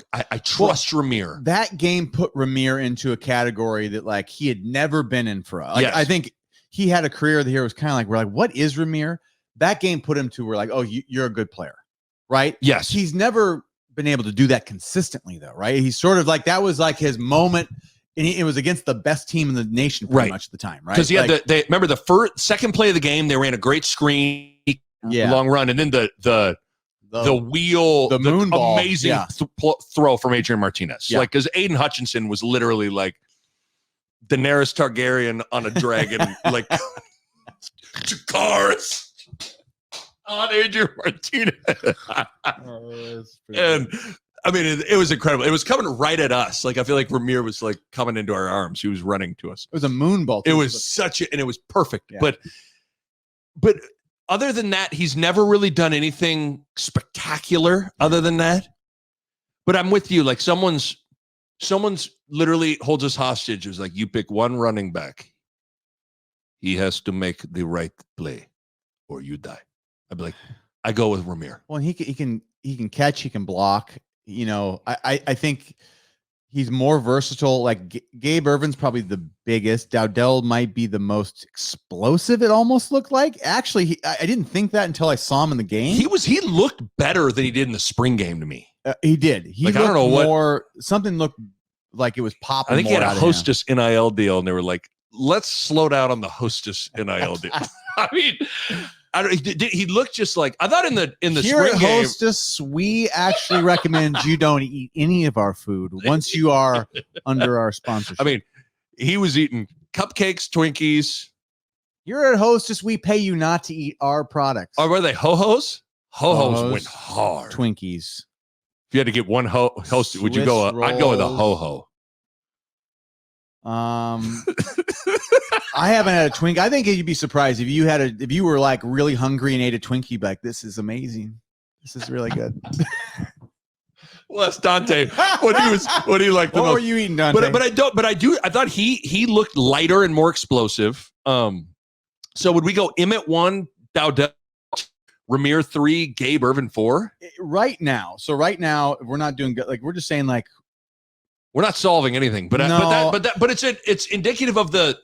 trust Rahmir. That game put Rahmir into a category that like he had never been in for us. Like, I think he had a career that here was kind of like, we're like, what is Rahmir? That game put him to, we're like, oh, you're a good player, right? Yes. He's never been able to do that consistently though, right? He's sort of like, that was like his moment. And it was against the best team in the nation pretty much at the time, right? Because he had remember the second play of the game, they ran a great screen, long run, and then the wheel, the moon ball, amazing throw from Adrian Martinez. Like, because Aiden Hutchinson was literally like Daenerys Targaryen on a dragon, like Jakars on Adrian Martinez. And I mean, it was incredible. It was coming right at us. Like, I feel like Rahmir was like coming into our arms. He was running to us. It was a moon ball. It was and it was perfect. Yeah. But other than that, he's never really done anything spectacular other than that. But I'm with you. Like, someone's literally holds us hostage. It was like, you pick one running back. He has to make the right play or you die. I'd be like, I go with Rahmir. Well, he can catch, he can block. You know, I think he's more versatile. Like Gabe Ervin's probably the biggest. Dowdell might be the most explosive. It almost looked like. Actually, I didn't think that until I saw him in the game. He looked better than he did in the spring game to me. He did. He like, looked I don't know more. Something looked like it was popping. I think he had a Hostess NIL deal, and they were like, "Let's slow down on the Hostess NIL deal." I mean. He looked just like, I thought in the Here spring at game. Hostess, we actually recommend you don't eat any of our food once you are under our sponsorship. I mean, he was eating cupcakes, Twinkies. You're at Hostess, we pay you not to eat our products. Or were they ho-hos? Ho-hos went hard. Twinkies. If you had to get one host, would you go? I'd go with a ho-ho. I haven't had a Twinkie. I think you'd be surprised if you were like really hungry and ate a Twinkie. Like, this is amazing. This is really good. Well, that's Dante. What do you like the most? What were you eating, Dante? I thought he looked lighter and more explosive. So would we go Emmett 1, Dowdell, Rahmir 3, Gabe Ervin 4? Right now. So right now, we're not doing good. Like, we're just saying, like, we're not solving anything, but it's indicative of the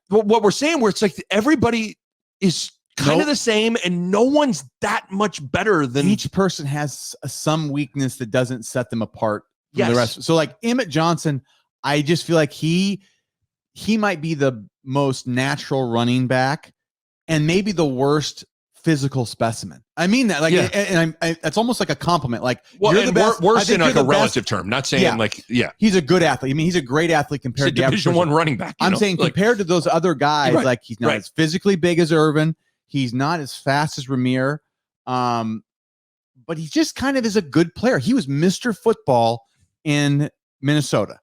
what we're saying, where it's like everybody is kind of the same, and no one's that much better than each person has some weakness that doesn't set them apart from the rest. So like Emmett Johnson, I just feel like he might be the most natural running back and maybe the worst physical specimen. I mean that, like, and it's almost like a compliment. Like, well, you're the best. Worse in like a relative term, not saying he's a good athlete. I mean, he's a great athlete compared to Division I running back. I'm saying compared to those other guys, like he's not as physically big as Ervin. He's not as fast as Rahmir, but he just kind of is a good player. He was Mr. Football in Minnesota.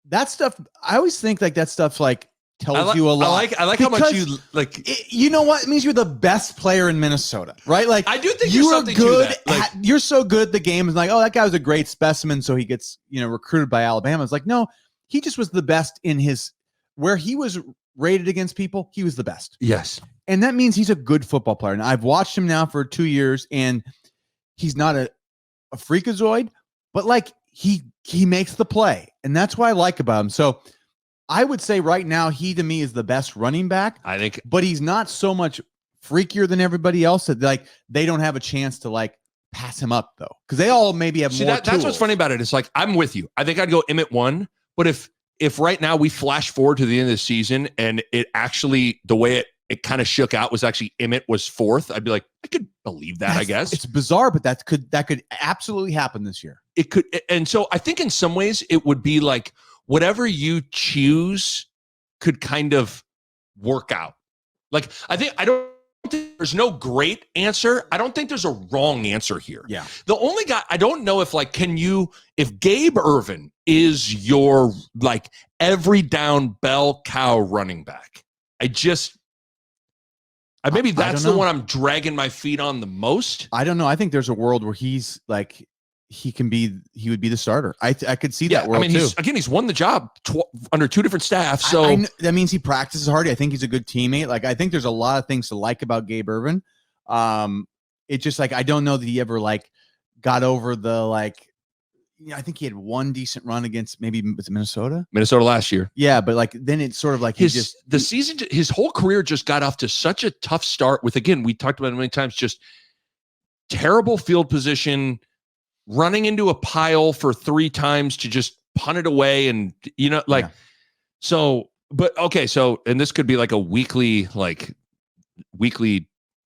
That stuff, I always think like that stuff's like tells you a lot. I like how much you like. You know what? It means you're the best player in Minnesota, right? Like, I do think you there's are something good. to that. Like, You're so good at the game. It's like, oh, that guy was a great specimen, so he gets recruited by Alabama. It's like, no, he just was the best in his where he was rated against people. He was the best. Yes, and that means he's a good football player. And I've watched him now for 2 years, and he's not a freakazoid, but like he makes the play, and that's what I like about him. So I would say right now, he to me is the best running back. I think, but he's not so much freakier than everybody else that like they don't have a chance to like pass him up though, because they all maybe have more. That's what's funny about it. It's like, I'm with you. I think I'd go Emmett 1, but if right now we flash forward to the end of the season and it actually the way it kind of shook out was actually Emmett was 4th, I'd be like, I could believe that. I guess it's bizarre, but that could absolutely happen this year. It could, and so I think in some ways it would be like, whatever you choose could kind of work out. Like, I don't think there's no great answer. I don't think there's a wrong answer here. Yeah. The only guy, I don't know if like, if Gabe Ervin is your like every down bell cow running back, maybe that's the one I'm dragging my feet on the most. I don't know. I think there's a world where he's like, he would be the starter. I could see that world too. He's won the job under two different staffs. So that means he practices hard. I think he's a good teammate. Like, I think there's a lot of things to like about Gabe Ervin. It's just like, I don't know that he ever like got over the, like, I think he had one decent run against maybe Minnesota last year. Yeah. But like, then it's sort of like his whole career just got off to such a tough start with, again, we talked about it many times, just terrible field position, running into a pile for 3 times to just punt it away. And, so, but okay. So, and this could be like a weekly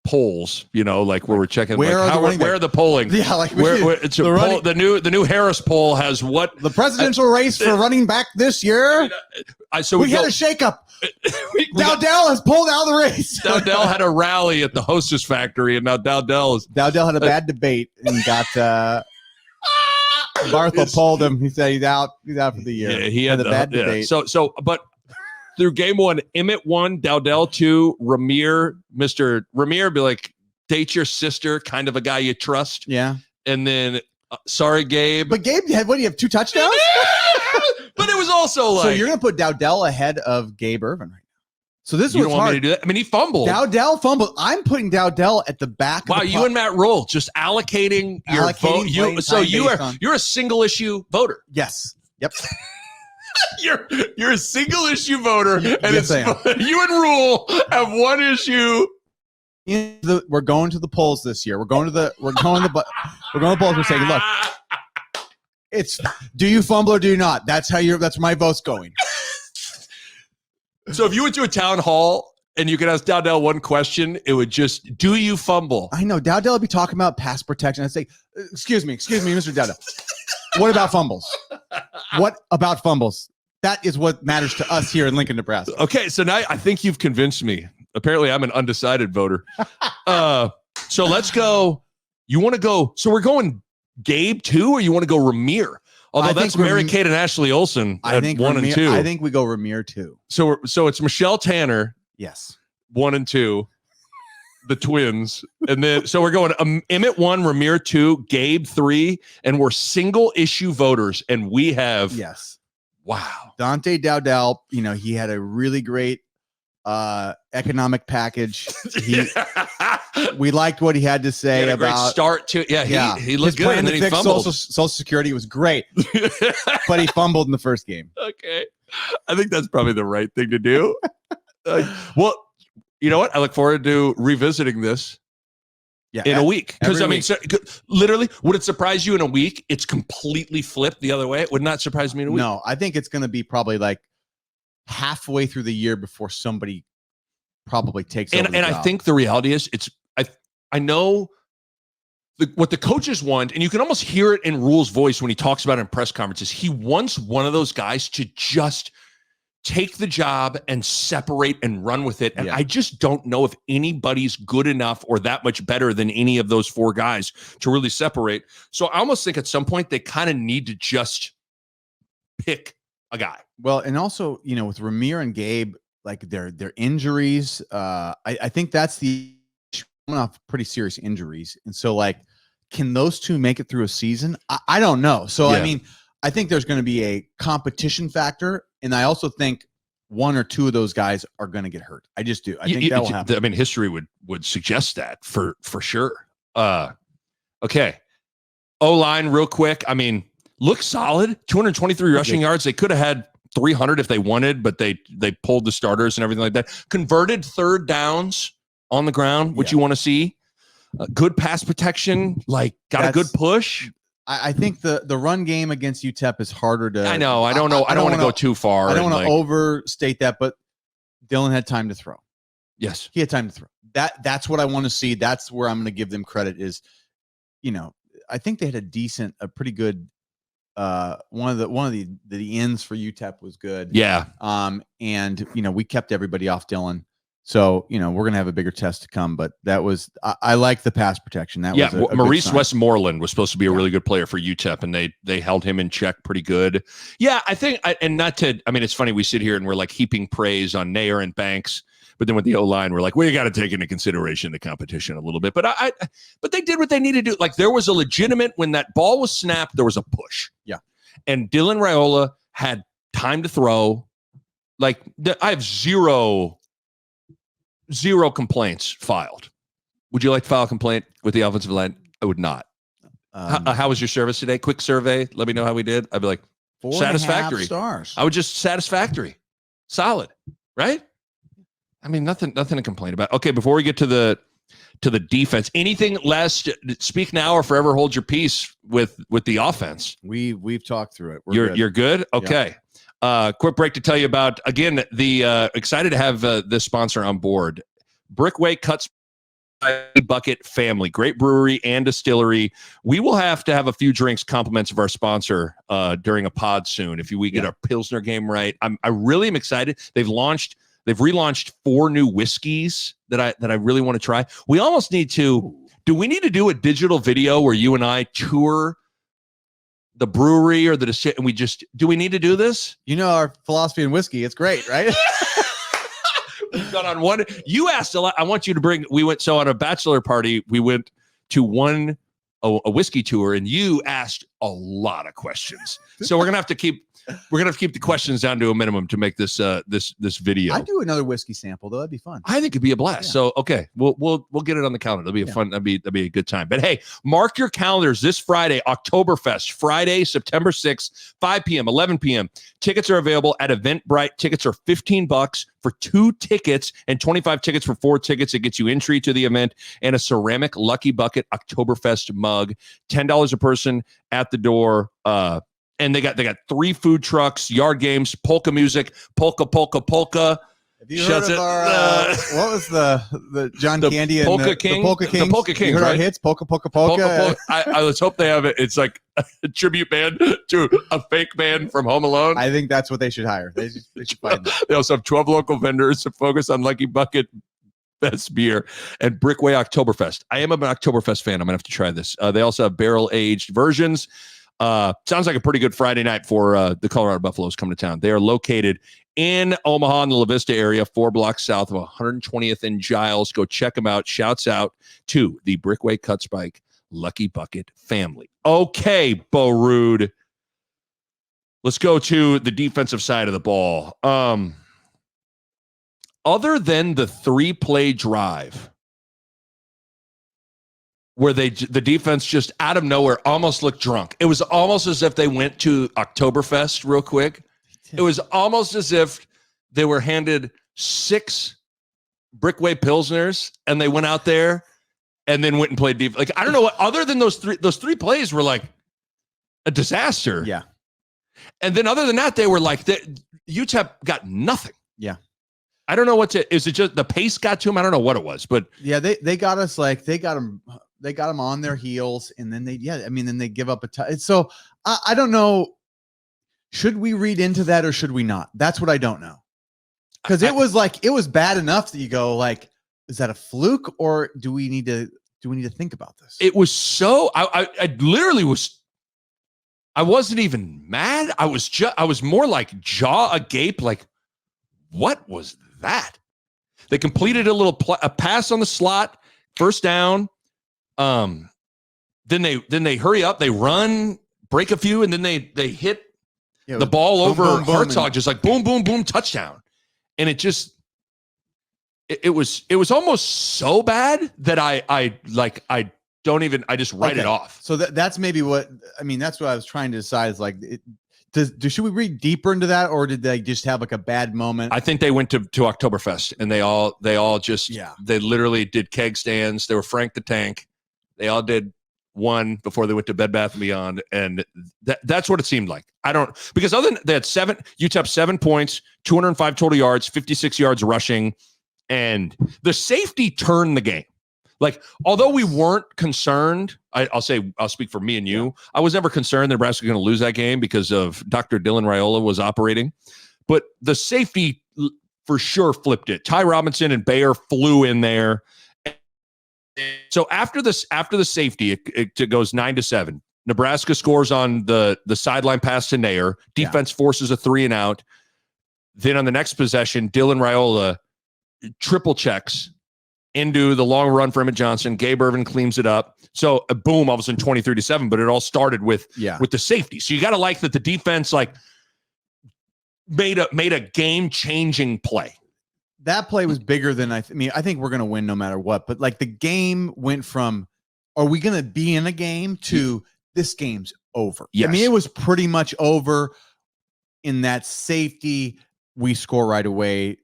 polls, like where we're checking, where are the polling? Yeah. Like the new Harris poll has what the presidential race for running back this year. So we had a shakeup. Dowdell has pulled out of the race. Dowdell had a rally at the Hostess Factory, and now Dowdell had a bad debate and got, Barthel polled him. He said he's out. He's out for the year. Yeah, he had a bad debate. But through game 1, Emmett 1, Dowdell 2, Mr. Ramir be like, date your sister, kind of a guy you trust. Yeah. And then, sorry, Gabe. But Gabe had, what do you have, 2 touchdowns? But it was also like. So you're going to put Dowdell ahead of Gabe Ervin right now. So this was hard. Me to do that? I mean, he fumbled. Dowdell fumbled. I'm putting Dowdell at the back. Wow, you and Matt Rhule just allocating your vote. You're a single issue voter. Yes. Yep. You're a single issue voter, and yes, you and Rhule have one issue. We're going to the polls this year. We're going to the polls. We're saying, look, it's do you fumble or do you not? That's my vote's going. So if you went to a town hall and you could ask Dowdell one question, it would just, do you fumble? I know. Dowdell would be talking about pass protection. I'd say, excuse me, Mr. Dowdell. What about fumbles? What about fumbles? That is what matters to us here in Lincoln, Nebraska. Okay, so now I think you've convinced me. Apparently, I'm an undecided voter. So let's go. You want to go, so we're going Gabe 2, or you want to go Ramir? Although that's Mary Kate and Ashley Olsen at 1 and 2. I think we go Ramir 2. So it's Michelle Tanner. Yes. 1 and 2. The twins. And then, so we're going Emmett 1, Ramir 2, Gabe 3, and we're single issue voters. And we have. Yes. Wow. Dante Dowdell, he had a really great economic package. We liked what he had to say about great start to he looked good, and then he fumbled. Social Security was great, but he fumbled in the first game. Okay, I think that's probably the right thing to do. Well, you know what? I look forward to revisiting this. In a week, because I mean, literally, would it surprise you in a week? It's completely flipped the other way. It would not surprise me in a week. No, I think it's going to be probably like halfway through the year before somebody probably takes over. And I think the reality is, I know what the coaches want, and you can almost hear it in Rhule's voice when he talks about it in press conferences. He wants one of those guys to just take the job and separate and run with it. And I just don't know if anybody's good enough or that much better than any of those 4 guys to really separate. So I almost think at some point they kind of need to just pick a guy. Well, and also, with Ramir and Gabe, like their injuries, I think that's coming off pretty serious injuries. And so, like, can those 2 make it through a season? I don't know. So, I mean, I think there's going to be a competition factor. And I also think 1 or 2 of those guys are going to get hurt. I just do. I think that will happen. I mean, history would suggest that for sure. Okay. O-line real quick. I mean, looks solid. 223 rushing yards. They could have had 300 if they wanted, but they pulled the starters and everything like that. Converted 3rd downs on the ground, which you want to see. Good pass protection, got a good push. I think the run game against UTEP is harder to. I know. I don't know. I don't want to go too far. I don't want to overstate that, but Dylan had time to throw. Yes, he had time to throw. That's what I want to see. That's where I'm going to give them credit. Is, I think they had a pretty good one of the ends for UTEP was good. Yeah. And we kept everybody off Dylan. So, we're going to have a bigger test to come, but that was, I like the pass protection. That was a Maurice good sign. Westmoreland was supposed to be a really good player for UTEP, and they held him in check pretty good. Yeah, I think, it's funny, we sit here and we're like heaping praise on Neyor and Banks, but then with the O-line, we're like, well, you got to take into consideration the competition a little bit. But but they did what they needed to do. Like, there was a legitimate, when that ball was snapped, there was a push. Yeah. And Dylan Raiola had time to throw. Like, I have zero complaints filed. Would you like to file a complaint with the offensive line? I would not. How was your service today? Quick survey. Let me know how we did. I'd be like, 4.5 satisfactory. stars. I would just satisfactory. Solid. Right? I mean, nothing to complain about. Okay, before we get to the defense, anything less? Speak now or forever hold your peace with the offense. We've talked through it. You're good? Okay. Yeah. Quick break to tell you about, again, the excited to have this sponsor on board. Brickway Cuts by Bucket Family, great brewery and distillery. We will have to have a few drinks compliments of our sponsor during a pod soon if we get our Pilsner game right. I really am excited. They've relaunched 4 new whiskeys that I really want to try. We almost need to. Do we need to do a digital video where you and I tour the brewery or and do we need to do this? Our philosophy in whiskey. It's great, right? We've got on one. You asked a lot. I want you to bring, on a bachelor party, we went to a whiskey tour, and you asked a lot of questions. So we're going to have to keep the questions down to a minimum to make this video. I'd do another whiskey sample though. That'd be fun. I think it'd be a blast. Yeah. So okay, we'll get it on the calendar. That'll be fun. That'd be a good time. But hey, mark your calendars this Friday, Oktoberfest, Friday, September 6th, 5 p.m., 11 p.m. Tickets are available at Eventbrite. Tickets are $15 for 2 tickets and 25 tickets for 4 tickets. It gets you entry to the event and a ceramic Lucky Bucket Oktoberfest mug. $10 a person at the door. And they got 3 food trucks, yard games, polka music, polka. Have you heard of our, what was the John Candy and Polka King? The Polka Kings? The Polka Kings, you heard right? Our hits, polka. I let's hope they have it. It's like a tribute band to a fake band from Home Alone. I think that's what they should hire. They should find them. They also have 12 local vendors to focus on Lucky Bucket best beer and Brickway Oktoberfest. I am an Oktoberfest fan. I'm gonna have to try this. They also have barrel aged versions. Sounds like a pretty good Friday night for the Colorado Buffaloes coming to town. They are located in Omaha in the La Vista area, 4 blocks south of 120th and Giles. Go check them out. Shouts out to the Brickway Cuts Bike Lucky Bucket family. Okay, Bo Ruud. Let's go to the defensive side of the ball. Other than the 3-play drive, where the defense just out of nowhere almost looked drunk. It was almost as if they went to Oktoberfest real quick. It was almost as if they were handed 6 Brickway Pilsners and they went out there and then went and played defense. Like, I don't know what, other than those three plays were like a disaster. Yeah. And then other than that, they were like, UTEP got nothing. Yeah. I don't know is it just the pace got to them? I don't know what it was, but yeah, they got us like, they got them on their heels, and then they give up so I don't know. Should we read into that or should we not? That's what I don't know. Because it was bad enough that you go like, is that a fluke or do we need to think about this? It was so I literally was. I wasn't even mad. I was more like jaw agape. Like, what was that? They completed a pass on the slot, first down. Then they hurry up, they run, break a few, and then they hit the ball over Hartzog, just like boom, boom, boom, touchdown. And it just it was almost so bad that I just write it off. So that's maybe what that's what I was trying to decide is like should we read deeper into that, or did they just have like a bad moment? I think they went to Oktoberfest and they all just they literally did keg stands. They were Frank the Tank. They all did one before they went to Bed Bath & Beyond, and that's what it seemed like. Because other than they had UTEP 7 points, 205 total yards, 56 yards rushing, and the safety turned the game. Like, although we weren't concerned, I'll speak for me and you. Yeah. I was never concerned that Nebraska was going to lose that game because of Dr. Dylan Raiola was operating. But the safety for sure flipped it. Ty Robinson and Bahe flew in there. So after the safety, it goes 9-7. Nebraska scores on the sideline pass to Neyor. Defense forces a 3-and-out. Then on the next possession, Dylan Raiola triple checks into the long run for Emmett Johnson. Gabe Irvin cleans it up. So boom, all of a sudden 23-7. But it all started with the safety. So you got to like that the defense made a game changing play. That play was bigger than I think we're going to win no matter what. But like the game went from, are we going to be in a game to this game's over? Yes. I mean, it was pretty much over in that safety. We score right away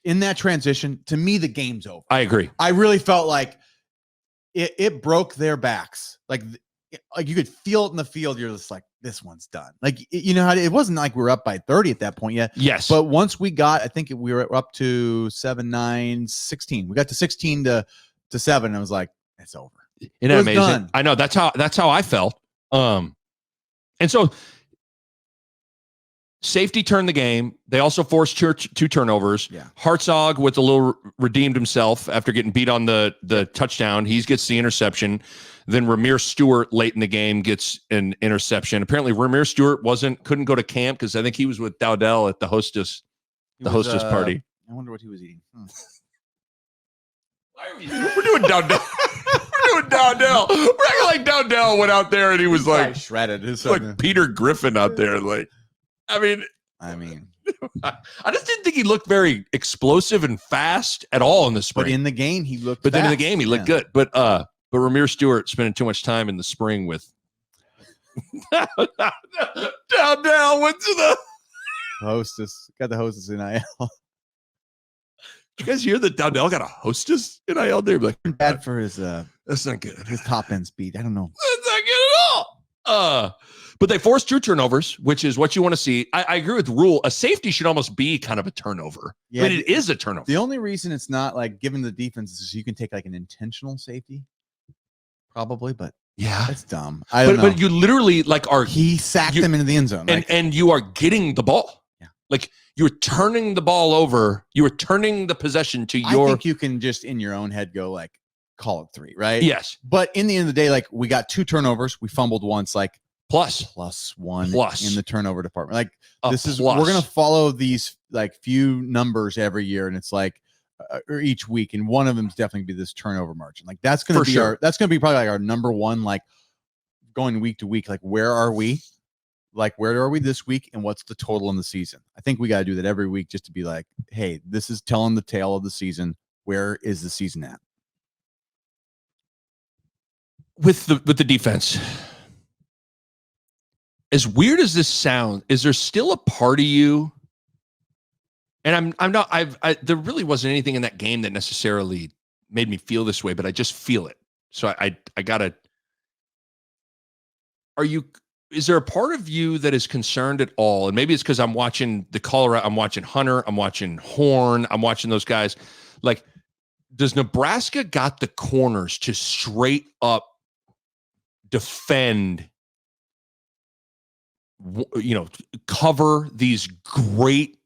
in that transition. To me, the game's over. I agree. I really felt like it broke their backs. Like you could feel it in the field. You're just like, this one's done. Like, you know how it wasn't like we were up by 30 at that point yet. Yes. But once we got, I think we were up to 7-9-16. We got to 16 to 7. I was like, it's over. Isn't that amazing? Done. I know that's how I felt. And so safety turned the game. They also forced 2 turnovers. Yeah. Hartzog with a little redeemed himself after getting beat on the touchdown. He gets the interception. Then Ramir Stewart late in the game gets an interception. Apparently Ramir Stewart couldn't go to camp because I think he was with Dowdell at the hostess party. I wonder what he was eating. We're doing Dowdell. We're doing Dowdell. We're acting like Dowdell went out there and he was like shredded. Like Peter Griffin out there. Like, I mean, I just didn't think he looked very explosive and fast at all in the spring. But in the game, he looked. But then in the game, he looked good. But Ramir Stewart spending too much time in the spring with Dowdell went to the hostess. Got the hostess NIL. You guys hear that Dowdell got a hostess NIL there? Like, bad for his that's not good. His top end speed. I don't know. That's not good at all. But they forced 2 turnovers, which is what you want to see. I agree with Rhule. A safety should almost be kind of a turnover. Yeah, but it is a turnover. The only reason it's not like given the defense is you can take like an intentional safety, probably. But yeah, that's dumb. I don't know. But you literally he sacked them into the end zone, and you are getting the ball. Yeah, like you're turning the ball over. You are turning the possession to your. I think you can just in your own head go like call it 3, right? Yes. But in the end of the day, like we got 2 turnovers. We fumbled once, like. Plus 1 in the turnover department. Like we're going to follow these like few numbers every year. And it's like, or each week. And one of them is definitely be this turnover margin. Like that's going to be that's going to be probably like our number one, like going week to week. Like, where are we? Like, where are we this week? And what's the total in the season? I think we got to do that every week just to be like, hey, this is telling the tale of the season. Where is the season at? With the defense. As weird as this sounds, is there still a part of you? And I'm not. There really wasn't anything in that game that necessarily made me feel this way, but I just feel it. So I gotta. Is there a part of you that is concerned at all? And maybe it's because I'm watching the Colorado. I'm watching Hunter. I'm watching Horn. I'm watching those guys. Like, does Nebraska got the corners to straight up defend? Cover these great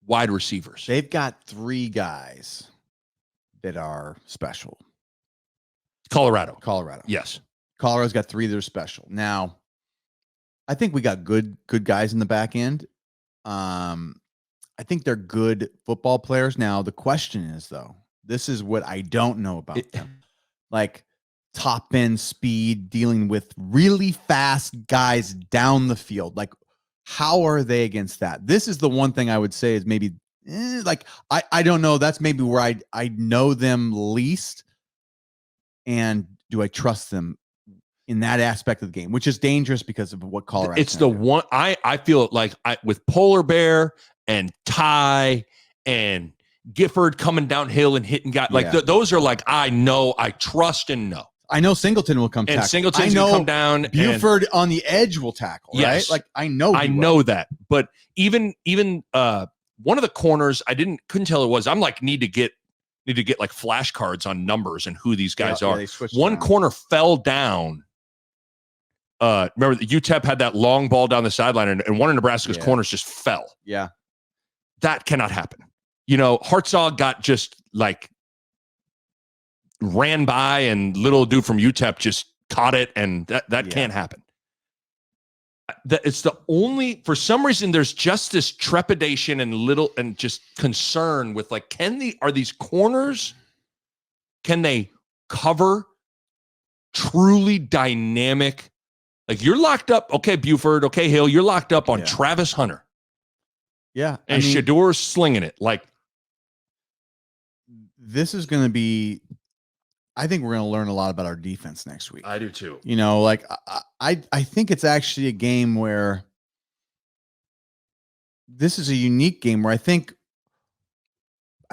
wide receivers. They've got 3 guys that are special. Colorado. Yes. Colorado's got 3 that are special. Now, I think we got good guys in the back end. I think they're good football players. Now, the question is, though, this is what I don't know about them. Like, top end speed, dealing with really fast guys down the field. Like, how are they against that? This is the one thing I would say is maybe I don't know. That's maybe where I know them least. And do I trust them in that aspect of the game, which is dangerous because of what Colorado. It's the one I feel like with Polar Bear and Ty and Gifford coming downhill and hitting guys like those are like, I know, I trust and know. I know Singleton will come tackle. And Singleton's going to come down. Buford on the edge will tackle, yes. Right? Like, I know that. But even one of the corners, couldn't tell it was. I'm like, need to get need to get like flashcards on numbers and who these guys are. they switched One around. corner fell down. Remember, the UTEP had that long ball down the sideline, and one of Nebraska's corners just fell. Yeah. That cannot happen. Hartzog got just like ran by, and little dude from UTEP just caught it, and that can't happen. It's the only, for some reason, there's just this trepidation and just concern with like, are these corners, can they cover truly dynamic? Like, you're locked up. Okay, Buford. Okay, Hill. You're locked up on Travis Hunter. Yeah. And Shador's slinging it. Like, this is going to be, I think we're going to learn a lot about our defense next week. I do too. Like I think it's actually a game where this is a unique game where I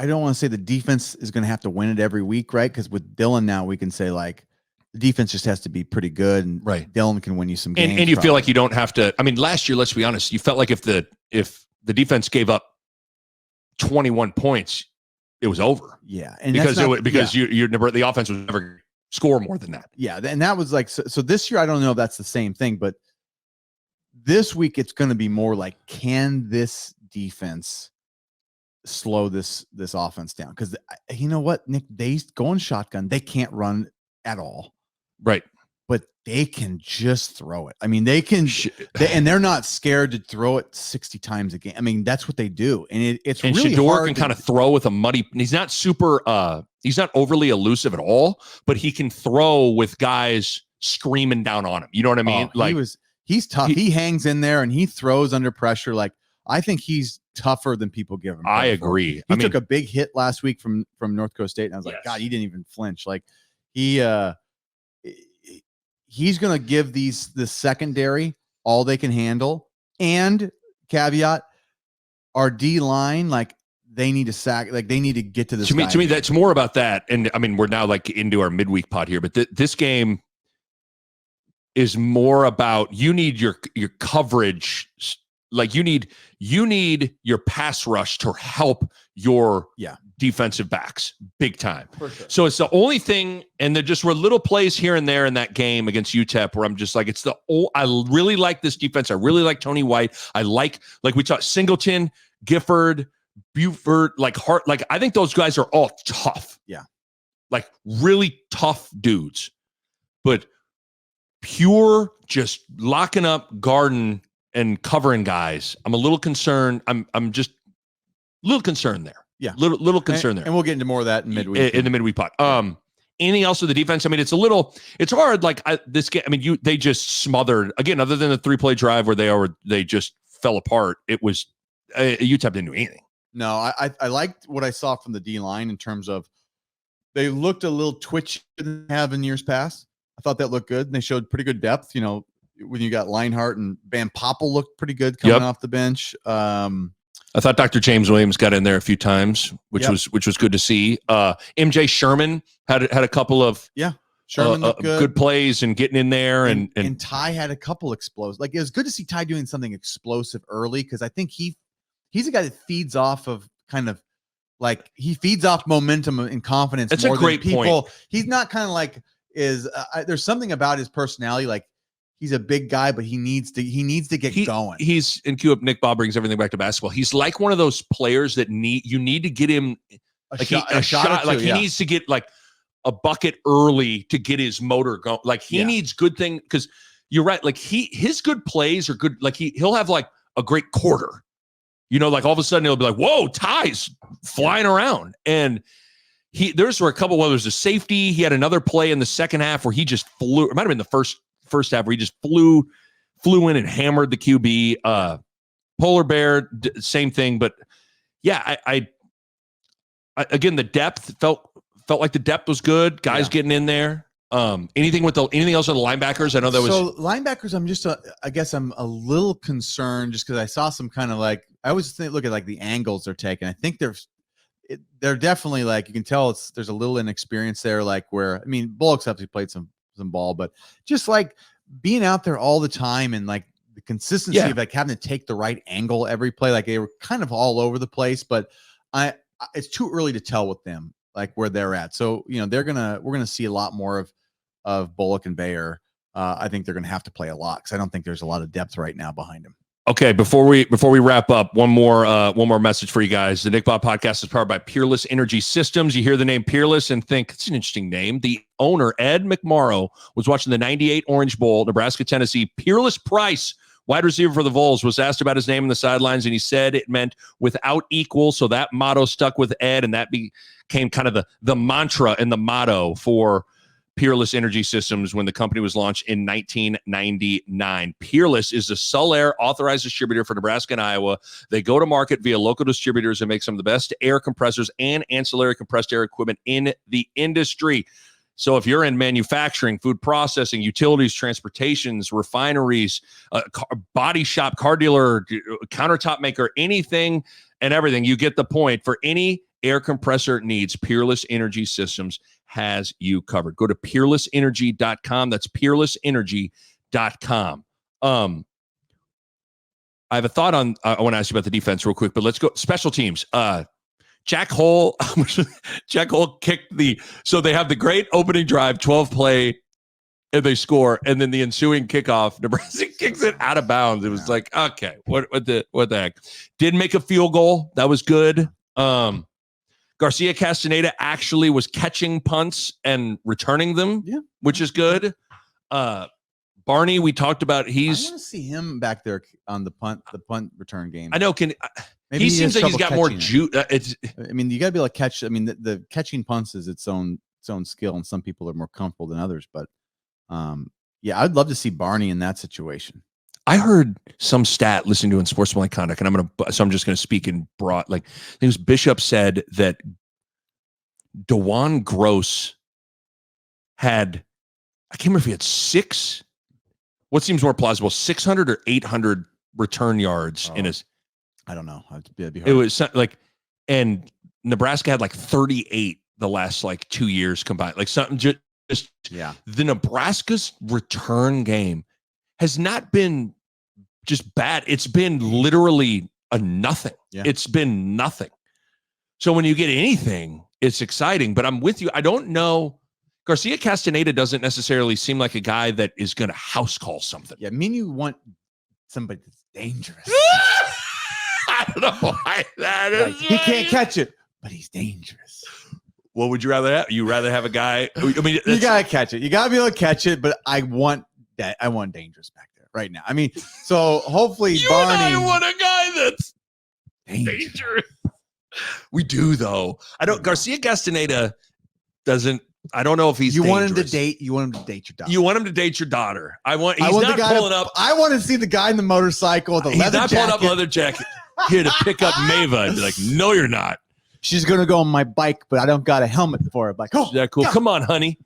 don't want to say the defense is going to have to win it every week, right? Because with Dylan now, we can say like the defense just has to be pretty good, and Dylan can win you some games. And you feel like you don't have to. I mean, last year, let's be honest, you felt like if the defense gave up 21 points, it was over. Yeah, and because you never, the offense would never score more than that. Yeah, and that was like so this year. I don't know if that's the same thing, but this week it's going to be more like, can this defense slow this offense down? Because you know what, Nick, they go in shotgun. They can't run at all, right? But they can just throw it. I mean, they can, and they're not scared to throw it 60 times a game. I mean, that's what they do, and it's and really Shador hard can kind of throw with a muddy. He's not he's not overly elusive at all, but he can throw with guys screaming down on him. You know what I mean? He's tough. He hangs in there and he throws under pressure. Like, I think he's tougher than people give him. I agree. He took a big hit last week from North Dakota State, and I was like, God, he didn't even flinch. Like, he's going to give the secondary all they can handle. And caveat, our D line, like, they need to sack, like, they need to get to this. To me, that's more about that. And I mean, we're now like into our midweek pod here, but this game is more about, you need your coverage. Like, you need your pass rush to help your defensive backs big time. For sure. So it's the only thing, and there just were little plays here and there in that game against UTEP where I'm just like, I really like this defense. I really like Tony White. I like we talked Singleton, Gifford, Buford, like Hart. Like, I think those guys are all tough. Yeah. Like, really tough dudes. But pure just locking up, guarding, and covering guys, I'm a little concerned. I'm just a little concerned there. Yeah. Little concerned there. And we'll get into more of that in midweek. In the midweek pot. Anything else with the defense? I mean, it's hard. Like, this game, I mean, they just smothered, again, other than the 3-play drive where they just fell apart. It was, UTEP didn't do anything. No, I liked what I saw from the D line in terms of, they looked a little twitchy than they have in years past. I thought that looked good. And they showed pretty good depth. When you got Leinart and Van Poppel looked pretty good coming off the bench. I thought Dr. James Williams got in there a few times, which was good to see. MJ Sherman had a couple of Sherman good plays and getting in there, and Ty had a couple explosive. Like, it was good to see Ty doing something explosive early, because I think he's a guy that feeds off of he feeds off momentum and confidence. That's more a great than people. point. He's not kind of like there's something about his personality, like, he's a big guy, but he needs to get going. He's in Q up. Nick Bob brings everything back to basketball. He's like one of those players that you need to get him a shot. Like, he needs to get like a bucket early to get his motor going. Like, he needs good thing, because you're right. Like, his good plays are good. Like, he'll have like a great quarter. Like, all of a sudden he'll be like, whoa, Ty's flying around. And there's a couple where there's a safety. He had another play in the second half where he just flew. It might have been the first half where he just flew in and hammered the QB. Polar Bear, same thing. But yeah, I again, the depth felt like the depth was good. Guys getting in there. Anything else with the linebackers? I know that was linebackers. I'm just I guess I'm a little concerned just because I saw some kind of like, I always look at like the angles they're taking. I think they're definitely, like, you can tell there's a little inexperience there. Like, where, I mean, Bullock's obviously played some ball, but just like being out there all the time and like the consistency of like having to take the right angle every play, like they were kind of all over the place. But it's too early to tell with them. like where they're at. So, we're gonna see a lot more of Bullock and Bayer. I think they're gonna have to play a lot because I don't think there's a lot of depth right now behind them. Okay, before we wrap up, one more message for you guys. The Nick Bob podcast is powered by Peerless Energy Systems. You hear the name Peerless and think it's an interesting name. The owner, Ed McMorrow, was watching the 98 Orange Bowl, Nebraska, Tennessee. Peerless Price, wide receiver for the Vols, was asked about his name on the sidelines, and he said it meant without equal. So that motto stuck with Ed, and that became kind of the mantra and the motto for Peerless Energy Systems when the company was launched in 1999. Peerless is the Sullair authorized distributor for Nebraska and Iowa. They go to market via local distributors and make some of the best air compressors and ancillary compressed air equipment in the industry. So if you're in manufacturing, food processing, utilities, transportations, refineries, body shop, car dealer, countertop maker, anything and everything, you get the point. For any air compressor needs, Peerless Energy Systems has you covered. Go to peerlessenergy.com. That's peerlessenergy.com. I have a thought on, I want to ask you about the defense real quick, but let's go special teams. Jack Hole kicked so they have the great opening drive, 12 play, and they score, and then the ensuing kickoff, Nebraska kicks it out of bounds. It was like, okay, what the heck? Did make a field goal. That was good. Garcia Castaneda actually was catching punts and returning them, which is good. Barney, we talked about. I want to see him back there on the punt return game. I know. He seems like he's got more juice. You got to be able to catch. The catching punts is its own skill, and some people are more comfortable than others. But I'd love to see Barney in that situation. I heard some stat listening to in Sportsmanlike Conduct, and I'm just going to speak in broad. Like, I think it was Bishop said that DeJuan Gross had, I can't remember if he had what seems more plausible, 600 or 800 return yards in his. I don't know. It was like, and Nebraska had like 38 the last like 2 years combined. Like something just the Nebraska's return game has not been just bad. It's been literally a nothing. Yeah. It's been nothing. So when you get anything, it's exciting. But I'm with you. I don't know. Garcia Castaneda doesn't necessarily seem like a guy that is going to house call something. Yeah, you want somebody that's dangerous. I don't know why that is. He can't catch it, but he's dangerous. What would you rather have? You rather have a guy? You gotta catch it. You gotta be able to catch it. But I want that. I want dangerous back there right now. So hopefully Barney. And I want a guy that's dangerous. We do though. I don't. Garcia Castaneda doesn't. I don't know if he's. You dangerous. want him to date. You want him to date your daughter. You want him to date your daughter. He's not pulling up. I want to see the guy in the motorcycle with the leather jacket. He's not pulling up leather jacket here to pick up Mava and be like, no, you're not. She's gonna go on my bike, but I don't got a helmet for it. Like, yeah, cool. God. Come on, honey.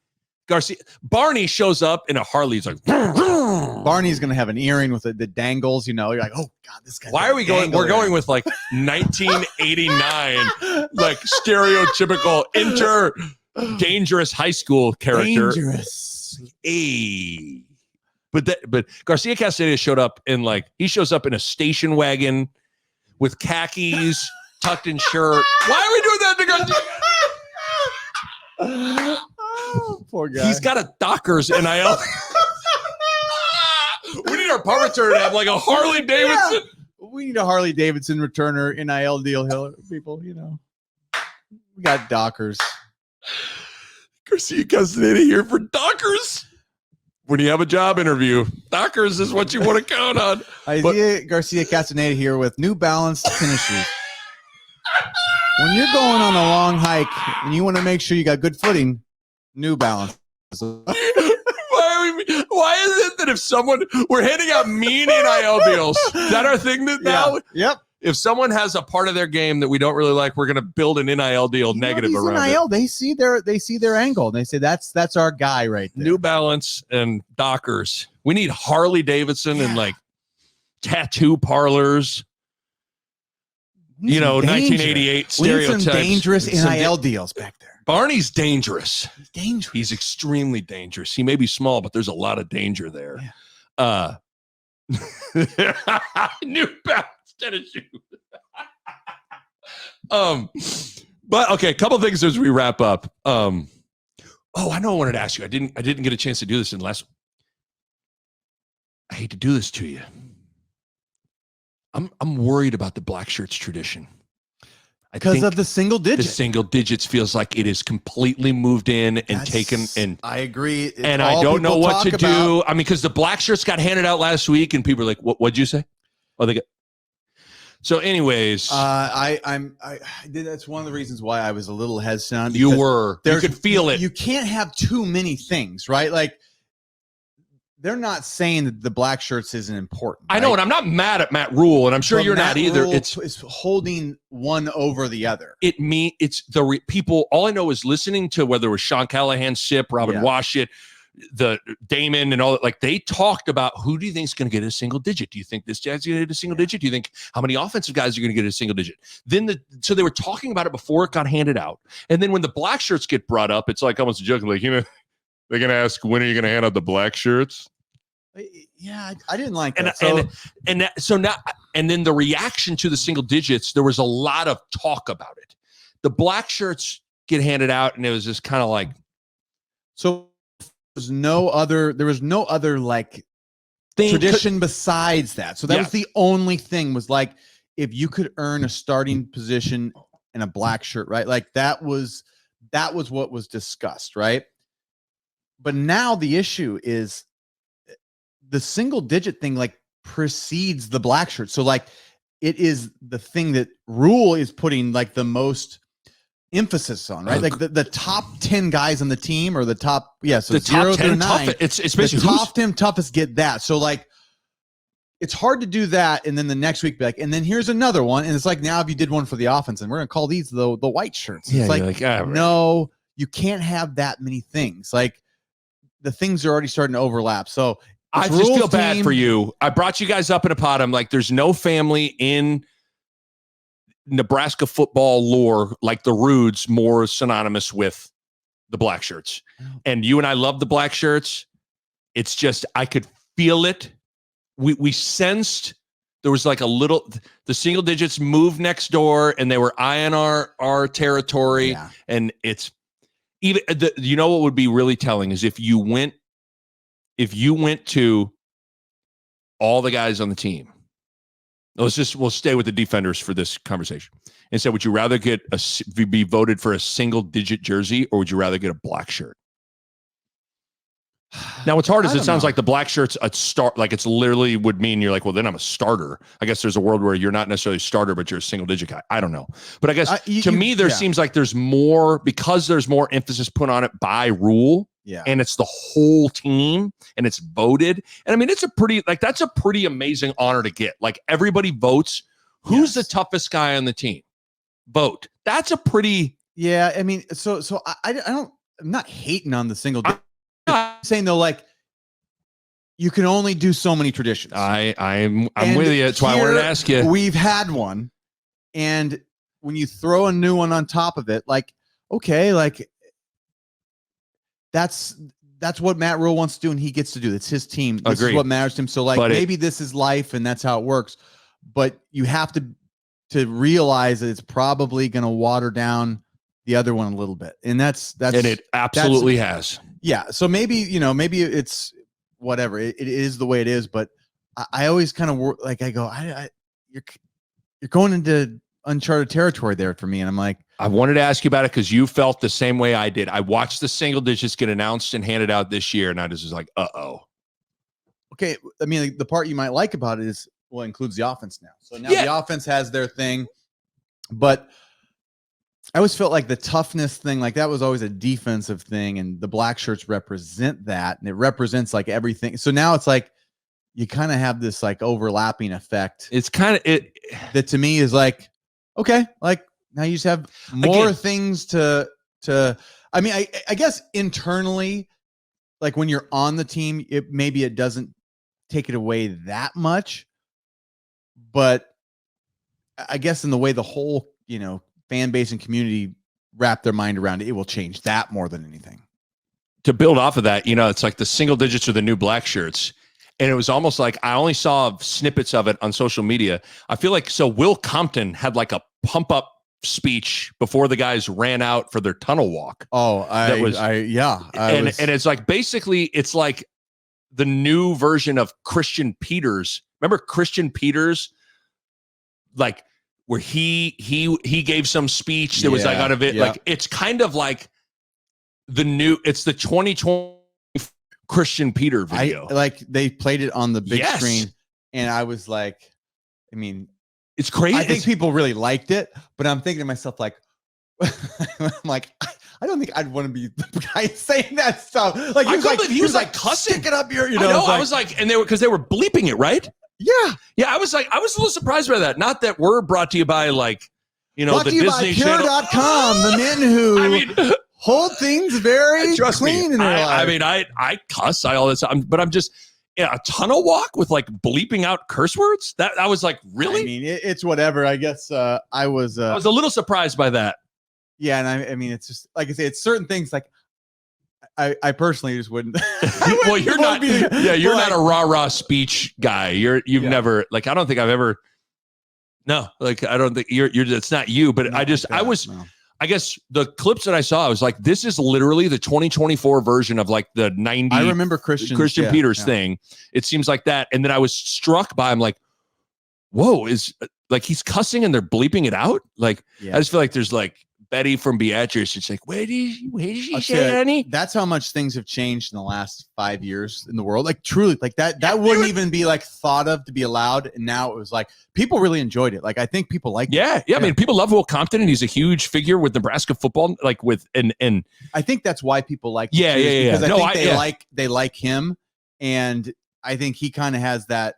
Barney shows up in a Harley. He's like, Barney's gonna have an earring with the dangles. You're like, oh god, this guy. Why are we going? We're going with like 1989, like stereotypical dangerous high school character. Dangerous. Hey. But Garcia Castaneda showed up he shows up in a station wagon with khakis. Tucked in shirt. Why are we doing that to Garcia? Poor guy. He's got a Dockers NIL. We need our punt return to have like a Harley Davidson. Yeah. We need a Harley Davidson returner NIL deal, people. We got Dockers. Garcia Castaneda here for Dockers. When you have a job interview, Dockers is what you want to count on. Garcia Castaneda here with New Balance tennis shoes. When you're going on a long hike and you want to make sure you got good footing, New Balance. Why is it that if we're handing out mean NIL deals? Is that our thing now? Yep. If someone has a part of their game that we don't really like, we're going to build an NIL deal negative around NIL, it. They see their angle. And they say that's our guy right there. New Balance and Dockers. We need Harley Davidson and like tattoo parlors. 1988 stereotypes. Some dangerous NIL deals back there. Barney's dangerous. He's dangerous. He's extremely dangerous. He may be small, but there's a lot of danger there. Yeah. New Balance tennis shoes. But okay, a couple things as we wrap up. I know I wanted to ask you. I didn't get a chance to do this in last. I hate to do this to you. I'm worried about the black shirts tradition. Because of the single digits. The single digits feels like it is completely moved in and taken. And I agree. And I don't know what to do. I mean, because the black shirts got handed out last week, and people are like, "What'd you say?" Oh, they got. So, anyways, that's one of the reasons why I was a little hesitant. You could feel it. You can't have too many things, right? Like, they're not saying that the black shirts isn't important. I know, and I'm not mad at Matt Rhule, and I'm sure you're not either. It's holding one over the other. It's the people. All I know is listening to whether it was Sean Callahan, Sip, Robin Washit, the Damon, and all that. Like, they talked about who do you think is going to get a single digit? Do you think this guy's going to get a single digit? Do you think how many offensive guys are going to get a single digit? So they were talking about it before it got handed out, and then when the black shirts get brought up, it's like almost a joke. Like, they're going to ask, when are you going to hand out the black shirts? Yeah, I didn't like that. And then the reaction to the single digits, there was a lot of talk about it. The black shirts get handed out, and it was just kind of like. So there was no other like tradition besides that. So that was the only thing, was like, if you could earn a starting position in a black shirt, right? Like that was what was discussed, right? But now the issue is the single digit thing like precedes the black shirt. So like it is the thing that Rhule is putting like the most emphasis on, right? Like the top 10 guys on the team, or the top, so the 0 top 10 through 9. It's basically the top 10 toughest get that. So like it's hard to do that, and then the next week be like, and then here's another one, and it's like, now if you did one for the offense, and we're gonna call these the white shirts. It's like no, you can't have that many things. Like the things are already starting to overlap. So I just feel bad for you. I brought you guys up in a pod. I'm like, there's no family in Nebraska football lore like the Ruuds more synonymous with the black shirts. And you and I love the black shirts. It's just, I could feel it. We sensed there was like the single digits moved next door, and they were eyeing our territory. Yeah. And it's even, you know what would be really telling is if you went to all the guys on the team, we'll stay with the defenders for this conversation, and said, would you rather be voted for a single digit jersey, or would you rather get a black shirt? Now, what's hard is it sounds like the black shirt's a start, like it's literally would mean you're like, well, then I'm a starter. I guess there's a world where you're not necessarily a starter, but you're a single digit guy. I don't know. But I guess to me, there seems like there's more, because there's more emphasis put on it by Rhule. Yeah. And it's the whole team, and it's voted. And I mean, that's a pretty amazing honor to get. Like, everybody votes. Who's the toughest guy on the team? Vote. That's a pretty. Yeah. I mean, so I'm not hating on the single. I'm saying though, like, you can only do so many traditions. I'm with you. That's why I wanted to ask you. We've had one, and when you throw a new one on top of it, like, okay, like, that's what Matt Rhule wants to do, and he gets to do. It's his team. This is what matters to him. So like, maybe this is life, and that's how it works. But you have to realize that it's probably going to water down the other one a little bit, and it absolutely has. Yeah. So maybe it's whatever. It is the way it is. But I always kind of work, like, I go, you're going into uncharted territory there for me, and I'm like, I wanted to ask you about it because you felt the same way I did. I watched the single digits get announced and handed out this year, and I just was like, uh-oh. Okay, I mean, the part you might like about it is, well, it includes the offense now. So now the offense has their thing, but I always felt like the toughness thing, like that was always a defensive thing, and the black shirts represent that, and it represents like everything. So now it's like you kind of have this like overlapping effect. It's kind of it that to me is like, okay, like now you just have more things to. I mean, I guess internally, like when you're on the team, maybe it doesn't take it away that much, but I guess in the way the whole, fan base and community wrap their mind around it, it will change that more than anything. To build off of that, it's like the single digits are the new black shirts. And it was almost like I only saw snippets of it on social media. I feel like, so Will Compton had like a pump up speech before the guys ran out for their tunnel walk. Oh, And it's like, basically it's like the new version of Christian Peters. Remember Christian Peters? Like where he gave some speech that was like out of it. Like it's kind of like it's the 2020 Christian Peter video. Like they played it on the big screen, and I was like, I mean, it's crazy. I think people really liked it, but I'm thinking to myself, like, I'm like, I don't think I'd want to be the guy saying that stuff. Like he was like cussing. Stick it up here, I was like, and they were bleeping it, right? Yeah. I was a little surprised by that. Not that we're brought to you by like, brought the to you Disney by Channel. the men who hold things very clean in their life. I mean, I cuss all this, but I'm just a tunnel walk with like bleeping out curse words. That I was like, really? I mean, it's whatever. I guess I was a little surprised by that. Yeah, and I mean, it's just like I say, it's certain things like I personally just wouldn't. Well, you're not. You're not a rah-rah speech guy. You've never like. I don't think I've ever. No, like I don't think you're. It's not you. But no, I was. No. I guess the clips that I saw, I was like, this is literally the 2024 version of like the 90s. I remember Christian Peters thing. It seems like that. And then I was struck by, I'm like, whoa, is like he's cussing and they're bleeping it out. Like, I just feel like there's like Betty from Beatrice. It's like, where did she say, honey? That's how much things have changed in the last 5 years in the world. Like truly, like that wouldn't even be like thought of to be allowed. And now it was like people really enjoyed it. Like I think people like it. Yeah. I mean, people love Will Compton, and he's a huge figure with Nebraska football. Like with and I think that's why people like it. Yeah. Because I think they like him, and I think he kind of has that.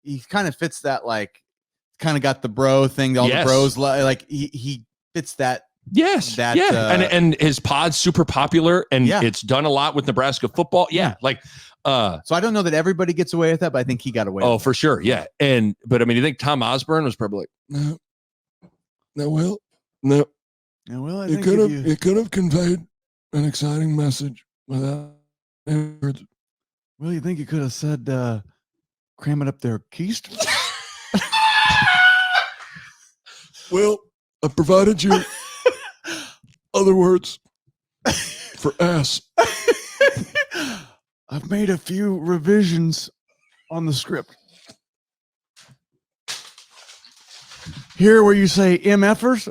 He kind of fits that, like kind of got the bro thing. All the bros like he fits that. Yes. And his pod's super popular, and it's done a lot with Nebraska football. Yeah. Like, so I don't know that everybody gets away with that, but I think he got away with it. For sure. Yeah. But I mean, you think Tom Osborne was probably like, no. Well, it could have conveyed an exciting message without words. Well, you think you could have said, cram it up their keisters? Well, I provided you other words for ass. I've made a few revisions on the script. Here where you say MFers,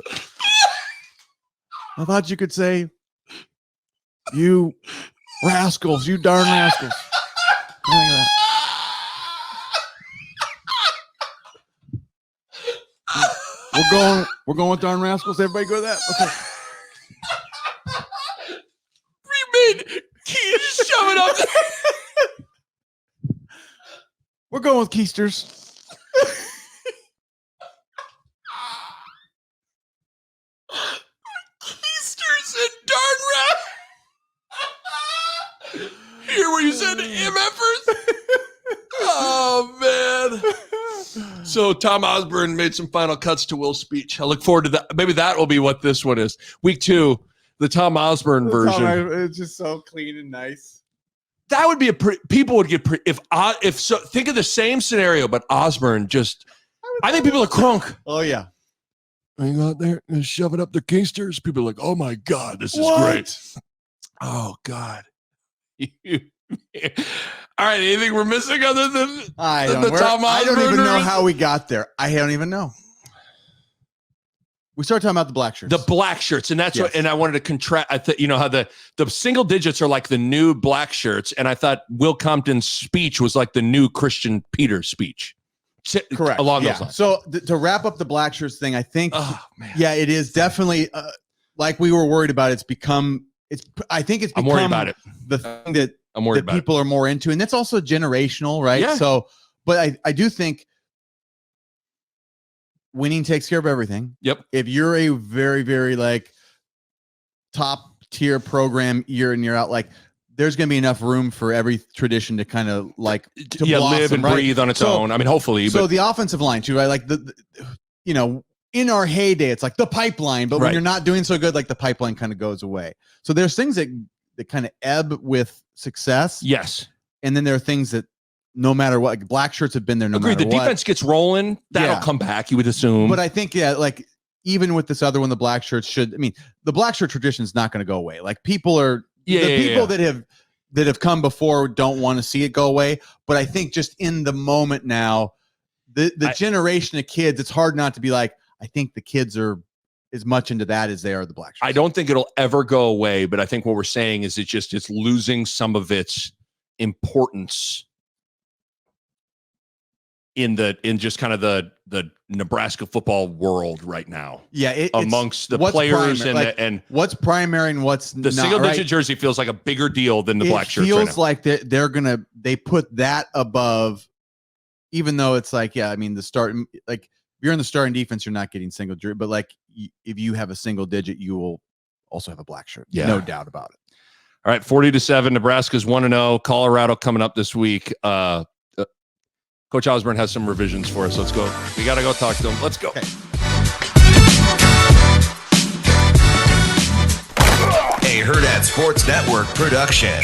I thought you could say, you rascals, you darn rascals. We're going with darn rascals. Everybody go with that? Okay. You mean shove it up there. We're going with keisters. Keisters and darn rat. Here where you said MFers. Oh man. So Tom Osborne made some final cuts to Will's speech. I look forward to that. Maybe that will be what this one is. Week 2, the Tom Osborne version. It's just so clean and nice. That would be people would get if so. Think of the same scenario, but Osborne just. I think people are crunk. Oh yeah. You go out there and shove it up their keisters. People are like, "Oh my god, this is great." Oh god. All right, anything we're missing other than the Tom Osborne? I don't even know how we got there. I don't even know. We started talking about the black shirts. The black shirts, and that's what. And I wanted to contrast. I thought, how the single digits are like the new black shirts, and I thought Will Compton's speech was like the new Christian Peters speech. Correct. Along those lines. So to wrap up the black shirts thing, I think, it is definitely like we were worried about. I think it's become I'm worried about it. The thing that I'm worried about people are more into, and that's also generational, right? Yeah. So, but I do think winning takes care of everything. Yep. If you're a very, very like top tier program year in, year out, like there's going to be enough room for every tradition to kind of like to blossom, live and breathe on its own. I mean, hopefully. So the offensive line too, right? Like in our heyday, it's like the pipeline, but when you're not doing so good, like the pipeline kind of goes away. So there's things that kind of ebb with success. Yes. And then there are things that no matter what, like black shirts have been there no matter what. The defense gets rolling. That'll come back, you would assume. But I think, like even with this other one, the black shirts should. I mean, the black shirt tradition is not going to go away. Like people are, people that have come before don't want to see it go away. But I think just in the moment now, the generation of kids, it's hard not to be like, I think the kids are as much into that as they are the black shirts. I don't think it'll ever go away, but I think what we're saying is it's losing some of its importance in just kind of the Nebraska football world right now. Yeah, amongst the players and what's primary and what's the single-digit jersey feels like a bigger deal than the black shirts. It feels like they put that above, even though it's like, yeah, I mean the start, like if you're in the starting defense, you're not getting single jersey, but like if you have a single digit, you will also have a black shirt. Yeah, no doubt about it. All right, 40-7. Nebraska's 1-0. Colorado coming up this week. Coach Osborne has some revisions for us. Let's go. We got to go talk to him. Let's go. A Hurrdat Sports Network production.